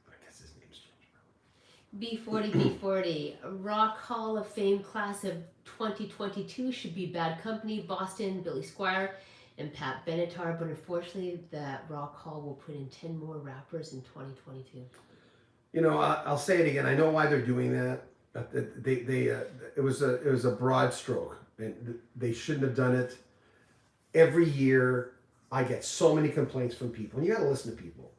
I guess his name's James Brown. B40, B40, Rock Hall of Fame class of 2022 should be Bad Company, Boston, Billy Squier, and Pat Benatar, but unfortunately, that Rock Hall will put in 10 more rappers in 2022. You know, I'll say it again. I know why they're doing that. But it was a broad stroke, and they shouldn't have done it. Every year, I get so many complaints from people, and you got to listen to people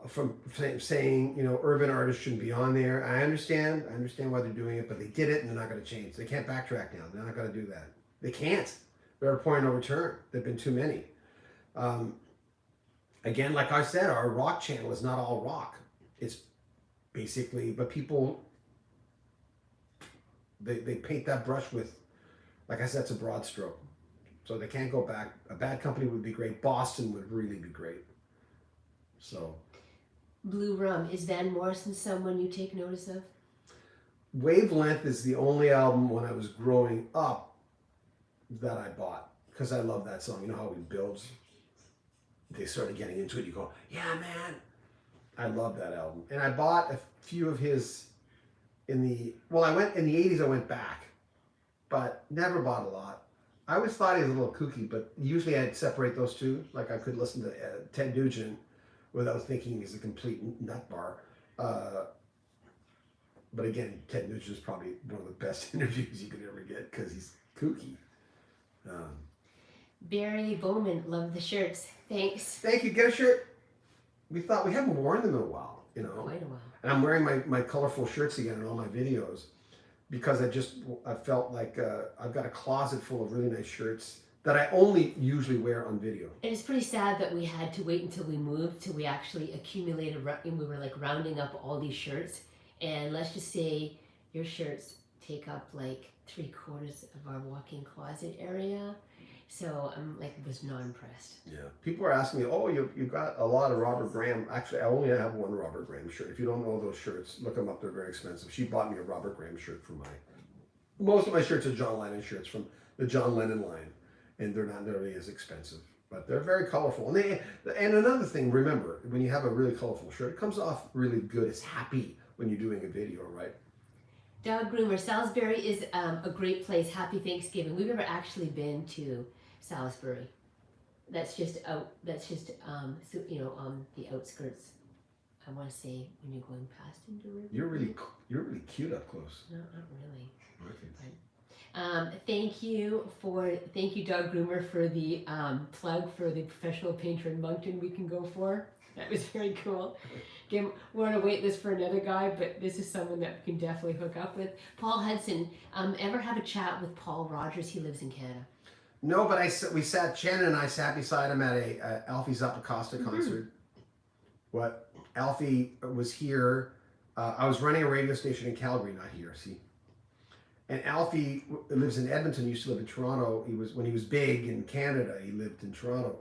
from saying, you know, urban artists shouldn't be on there. I understand why they're doing it, but they did it, and they're not going to change. They can't backtrack now. They're not going to do that. They can't. They're a point of no return. There've been too many. Again, like I said, our rock channel is not all rock. It's basically, but people, they paint that brush with, like I said, it's a broad stroke. So they can't go back. A Bad Company would be great. Boston would really be great. So. Blue Rum, is Van Morrison someone you take notice of? Wavelength is the only album when I was growing up that I bought because I love that song. You know how he builds? They started getting into it. You go, yeah, man. I love that album. And I bought a few of his in the 80s. I went back, but never bought a lot. I always thought he was a little kooky, but usually I'd separate those two. Like I could listen to Ted Nugent without thinking he's a complete nut bar. But again, Ted Nugent is probably one of the best interviews you could ever get because he's kooky. Barry Bowman, love the shirts. Thanks. Thank you. Get a shirt. We haven't worn them in a while, you know. Quite a while. And I'm wearing my colorful shirts again in all my videos because I felt like I've got a closet full of really nice shirts that I only usually wear on video. And it's pretty sad that we had to wait until we moved till we actually accumulated, and we were like rounding up all these shirts. And let's just say your shirts take up like 3/4 of our walk-in closet area. So I'm was not impressed. Yeah. People are asking me, oh, you got a lot of Robert Graham. Actually, I only have one Robert Graham shirt. If you don't know those shirts, look them up. They're very expensive. She bought me a Robert Graham shirt for most of my shirts are John Lennon shirts from the John Lennon line. And they're not nearly as expensive. But they're very colorful. And another thing, remember, when you have a really colorful shirt, it comes off really good. It's happy when you're doing a video, right? Doug Groomer, Salisbury is a great place. Happy Thanksgiving. We've never actually been to Salisbury. That's just the outskirts. I want to say when you're going past into River. You're really cute up close. No, not really. Okay. Thank you, Doug Groomer, for the plug for the professional painter in Moncton we can go for. That was very cool. Again, we're on a wait list for another guy, but this is someone that we can definitely hook up with. Paul Hudson, ever have a chat with Paul Rogers? He lives in Canada. No, but Shannon and I sat beside him at a Alfie's Up Acosta concert. What? Alfie was here. I was running a radio station in Calgary, not here, see? And Alfie lives in Edmonton, used to live in Toronto. When he was big in Canada, he lived in Toronto.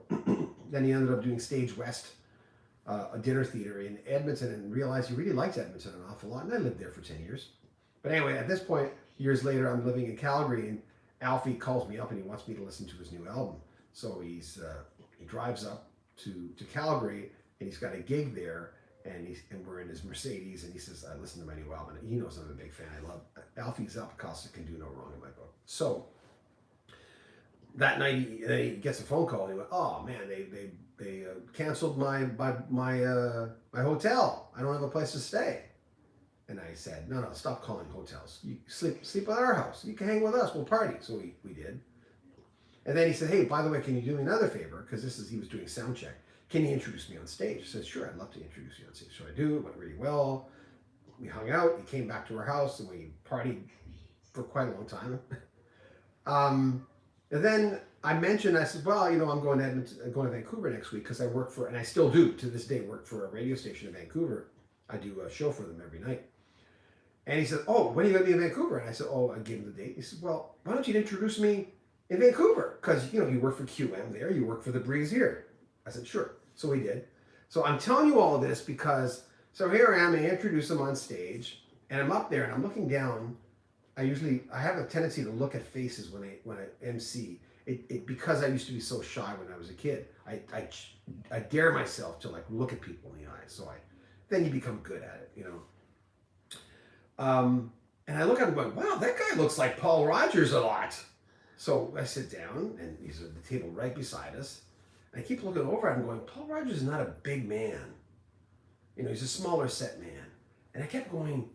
Then he ended up doing Stage West, a dinner theater in Edmonton, and realized he really liked Edmonton an awful lot. And I lived there for 10 years. But anyway, at this point, years later, I'm living in Calgary, and Alfie calls me up and he wants me to listen to his new album. So he drives up to Calgary, and he's got a gig there. And we're in his Mercedes, and he says, I listen to my new album. And he knows I'm a big fan. I love Alfie's Up Acosta can do no wrong in my book. So that night he gets a phone call. And he went, oh man, they canceled my hotel. I don't have a place to stay. And I said, no, stop calling hotels. You sleep at our house. You can hang with us. We'll party. So we did. And then he said, hey, by the way, can you do me another favor? Because he was doing sound check. Can you introduce me on stage? I said, sure, I'd love to introduce you on stage. So I do. It went really well. We hung out. He came back to our house, and we partied for quite a long time. And then I said, well, I'm going to Edmonton, going to Vancouver next week because I work for, and I still do to this day, work for a radio station in Vancouver. I do a show for them every night. And he said, oh, when are you going to be in Vancouver? And I said, oh, I gave him the date. He said, well, why don't you introduce me in Vancouver, because you work for QM there, you work for the Breeze here. I said, sure. So he did. So I'm telling you all this because, so here I am, I introduce him on stage, and I'm up there and I'm looking down. I have a tendency to look at faces when I MC. Because I used to be so shy when I was a kid. I dare myself to like look at people in the eyes. So then you become good at it, And I look at him going, wow, that guy looks like Paul Rogers a lot. So I sit down, and he's at the table right beside us. And I keep looking over at him going, Paul Rogers is not a big man. He's a smaller set man. And I kept going,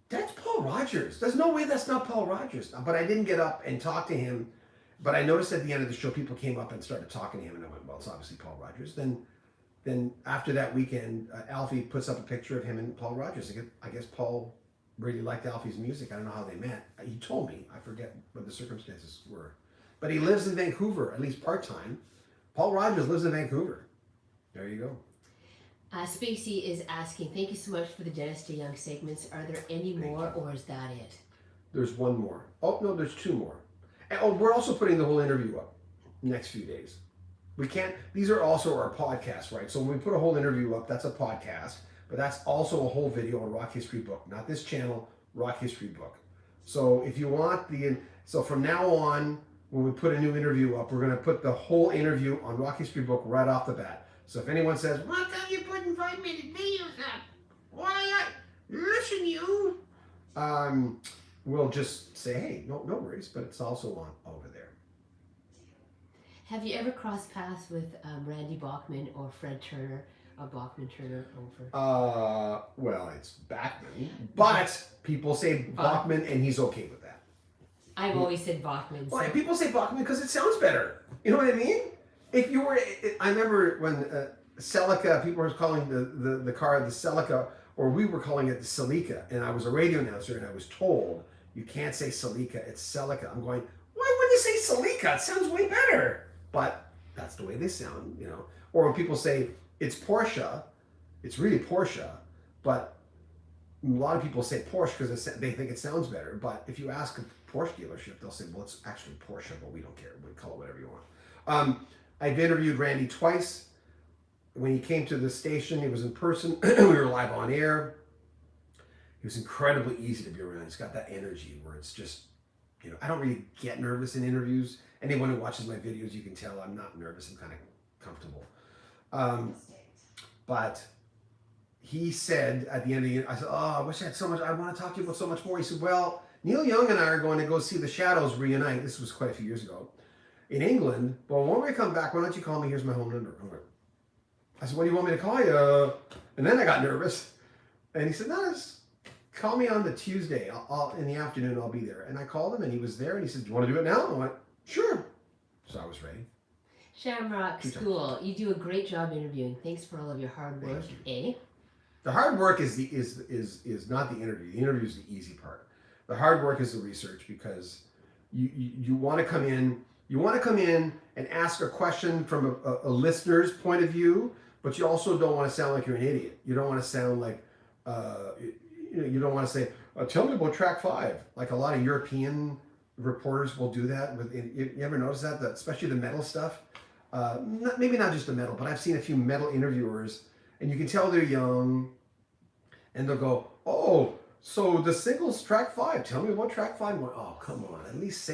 that's Paul Rogers. There's no way that's not Paul Rogers. But I didn't get up and talk to him. But I noticed at the end of the show, people came up and started talking to him. And I went, well, it's obviously Paul Rogers. Then after that weekend, Alfie puts up a picture of him and Paul Rogers. I guess Paul really liked Alfie's music. I don't know how they met. He told me. I forget what the circumstances were. But he lives in Vancouver, at least part-time. Paul Rogers lives in Vancouver. There you go. Spacey is asking, thank you so much for the Dennis DeYoung segments. Are there any more, or is that it? There's one more. Oh, no, there's two more. And, we're also putting the whole interview up next few days. These are also our podcasts, right? So when we put a whole interview up, that's a podcast. But that's also a whole video on Rock History Book. Not this channel, Rock History Book. So if you want so from now on, when we put a new interview up, we're going to put the whole interview on Rock History Book right off the bat. So if anyone says, why can't you putting 5-minute videos up? Why not? Listen, you. We'll just say, hey, no worries, but it's also on over there. Have you ever crossed paths with Randy Bachman or Fred Turner? Bachman Turner over? Well, it's Bachman, but people say Bachman, and he's okay with that. I've always said Bachman. Well, people say Bachman because it sounds better. You know what I mean? I remember when Celica, people were calling the car the Celica, or we were calling it the Celica, and I was a radio announcer, and I was told, you can't say Celica, it's Celica. I'm going, why wouldn't you say Celica? It sounds way better. But that's the way they sound, Or when people say, it's Porsche, it's really Porsche, but a lot of people say Porsche because they think it sounds better. But if you ask a Porsche dealership, they'll say, well, it's actually Porsche, but we don't care. We call it whatever you want. I've interviewed Randy twice. When he came to the station, he was in person. We were live on air. He was incredibly easy to be around. He's got that energy where it's just, I don't really get nervous in interviews. Anyone who watches my videos, you can tell I'm not nervous. I'm kind of comfortable. But he said at the end of the year, I said, I wish I had so much, I want to talk to you about so much more. He said, well, Neil Young and I are going to go see the Shadows reunite. This was quite a few years ago in England. But when we come back, why don't you call me? Here's my home number. I said, what do you want me to call you? And then I got nervous. And he said, no, just call me on the Tuesday. In the afternoon, I'll be there. And I called him and he was there and he said, do you want to do it now? I went, sure. So I was ready. Shamrock School, you do a great job interviewing. Thanks for all of your hard work. The hard work is not the interview. The interview is the easy part. The hard work is the research, because you want to come in. You want to come in and ask a question from a listener's point of view, but you also don't want to sound like you're an idiot. You don't want to sound like you don't want to say, tell me about track 5. Like a lot of European reporters will do that. You ever notice that especially the metal stuff? Maybe not just the metal, but I've seen a few metal interviewers, and you can tell they're young, and they'll go, oh, so the single's track 5. Tell me about track 5. Going, oh, come on. At least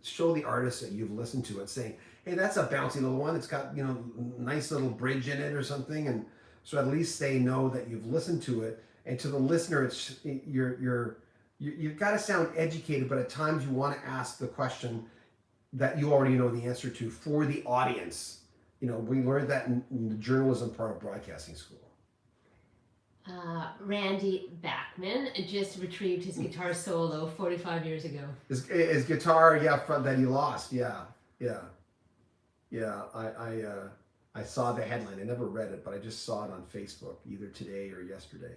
show the artist that you've listened to it, saying, hey, that's a bouncy little one. It's got, nice little bridge in it or something. And so at least they know that you've listened to it. And to the listener, you've got to sound educated, but at times you want to ask the question that you already know the answer to for the audience. We learned that in the journalism part of broadcasting school. Randy Bachman just retrieved his guitar solo 45 years ago. His guitar, that he lost. Yeah. I saw the headline. I never read it, but I just saw it on Facebook either today or yesterday.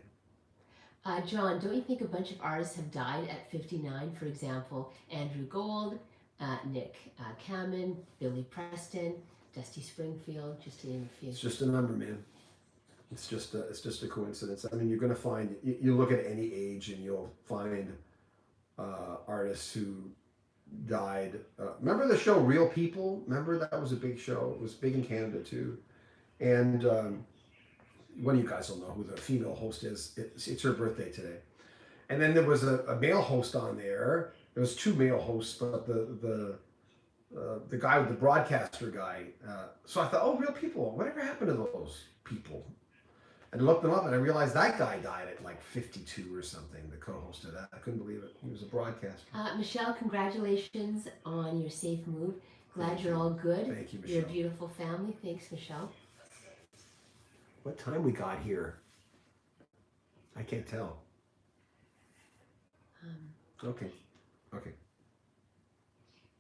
John, don't you think a bunch of artists have died at 59? For example, Andrew Gold, Nick Kamen, Billy Preston, Dusty Springfield, just to name a few. It's just a number, man. It's just a coincidence. I mean, you're going to find, you look at any age and you'll find artists who died. Remember the show Real People? Remember that was a big show. It was big in Canada too. And one of you guys will know who the female host is. It's her birthday today. And then there was a male host on there. There was two male hosts, but the guy with the broadcaster guy. So I thought, oh, Real People. Whatever happened to those people? And I looked them up, and I realized that guy died at like 52 or something. The co-host of that, I couldn't believe it. He was a broadcaster. Michelle, congratulations on your safe move. Glad you're all good. Thank you, Michelle. You're a beautiful family. Thanks, Michelle. What time we got here? I can't tell. Okay.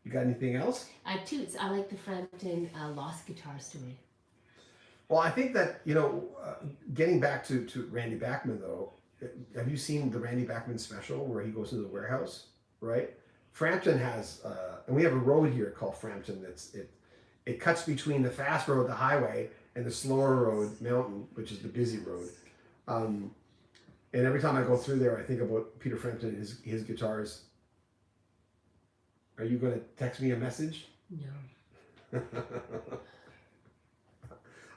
You got anything else? Toots, I like the Frampton lost guitar story. Well, I think that, getting back to Randy Bachman, though, have you seen the Randy Bachman special where he goes into the warehouse, right? Frampton has, and we have a road here called Frampton it cuts between the fast road, the highway, and the slower road, Mountain, which is the busy road. And every time I go through there, I think about Peter Frampton and his guitars. Are you going to text me a message? No.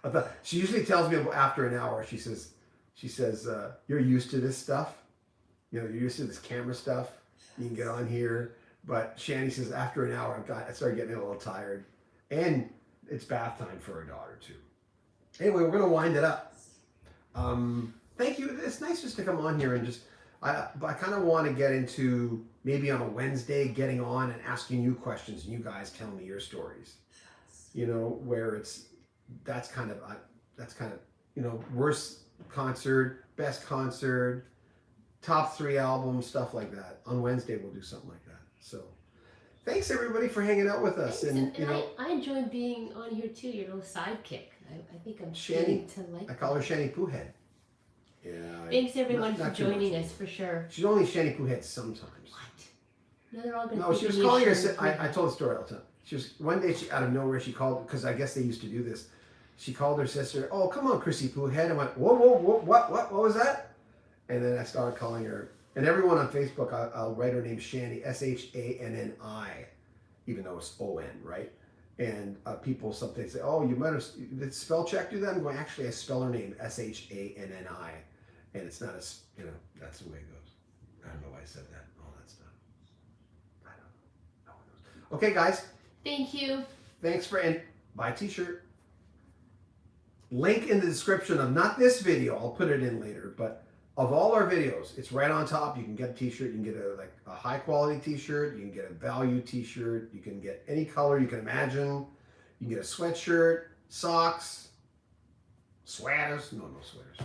I thought she usually tells me after an hour. She says, "You're used to this stuff. You're used to this camera stuff. You can get on here." But Shanny says after an hour, I started getting a little tired, and it's bath time for our daughter too. Anyway, we're gonna wind it up. Thank you. It's nice just to come on here and just. I kind of want to get into maybe on a Wednesday getting on and asking you questions, and you guys telling me your stories. Where that's kind of worst concert, best concert, top 3 albums, stuff like that. On Wednesday we'll do something like that. So thanks everybody for hanging out with us. Thanks. And I enjoy being on here too, your little sidekick. I think I'm Shanny. to like. I call her Shanny Poohead. Yeah. Thanks everyone not for too joining much. us for sure. She's only Shanny Poohead sometimes. What? No, they're all gonna. No, she was calling her. I told the story all the time. She was one day. She out of nowhere she called because I guess they used to do this. She called her sister. Oh, come on, Chrissy Poohead. I went, whoa, what was that? And then I started calling her. And everyone on Facebook, I'll write her name Shanny, Shanni, even though it's O-N, right? And people sometimes say, oh, you might have, did spell check do that? I'm going, actually, I spell her name Shanni, and it's not that's the way it goes. I don't know why I said that, all that stuff. I don't know. No one knows. Okay, guys. Thank you. Thanks and buy a t-shirt. Link in the description of not this video, I'll put it in later, but of all our videos, it's right on top. You can get a t-shirt, you can get a high quality t-shirt, you can get a value t-shirt, you can get any color you can imagine, you can get a sweatshirt, socks, sweaters, no sweaters.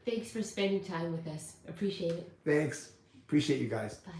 Thanks for spending time with us. Appreciate it. Thanks, appreciate you guys. Bye.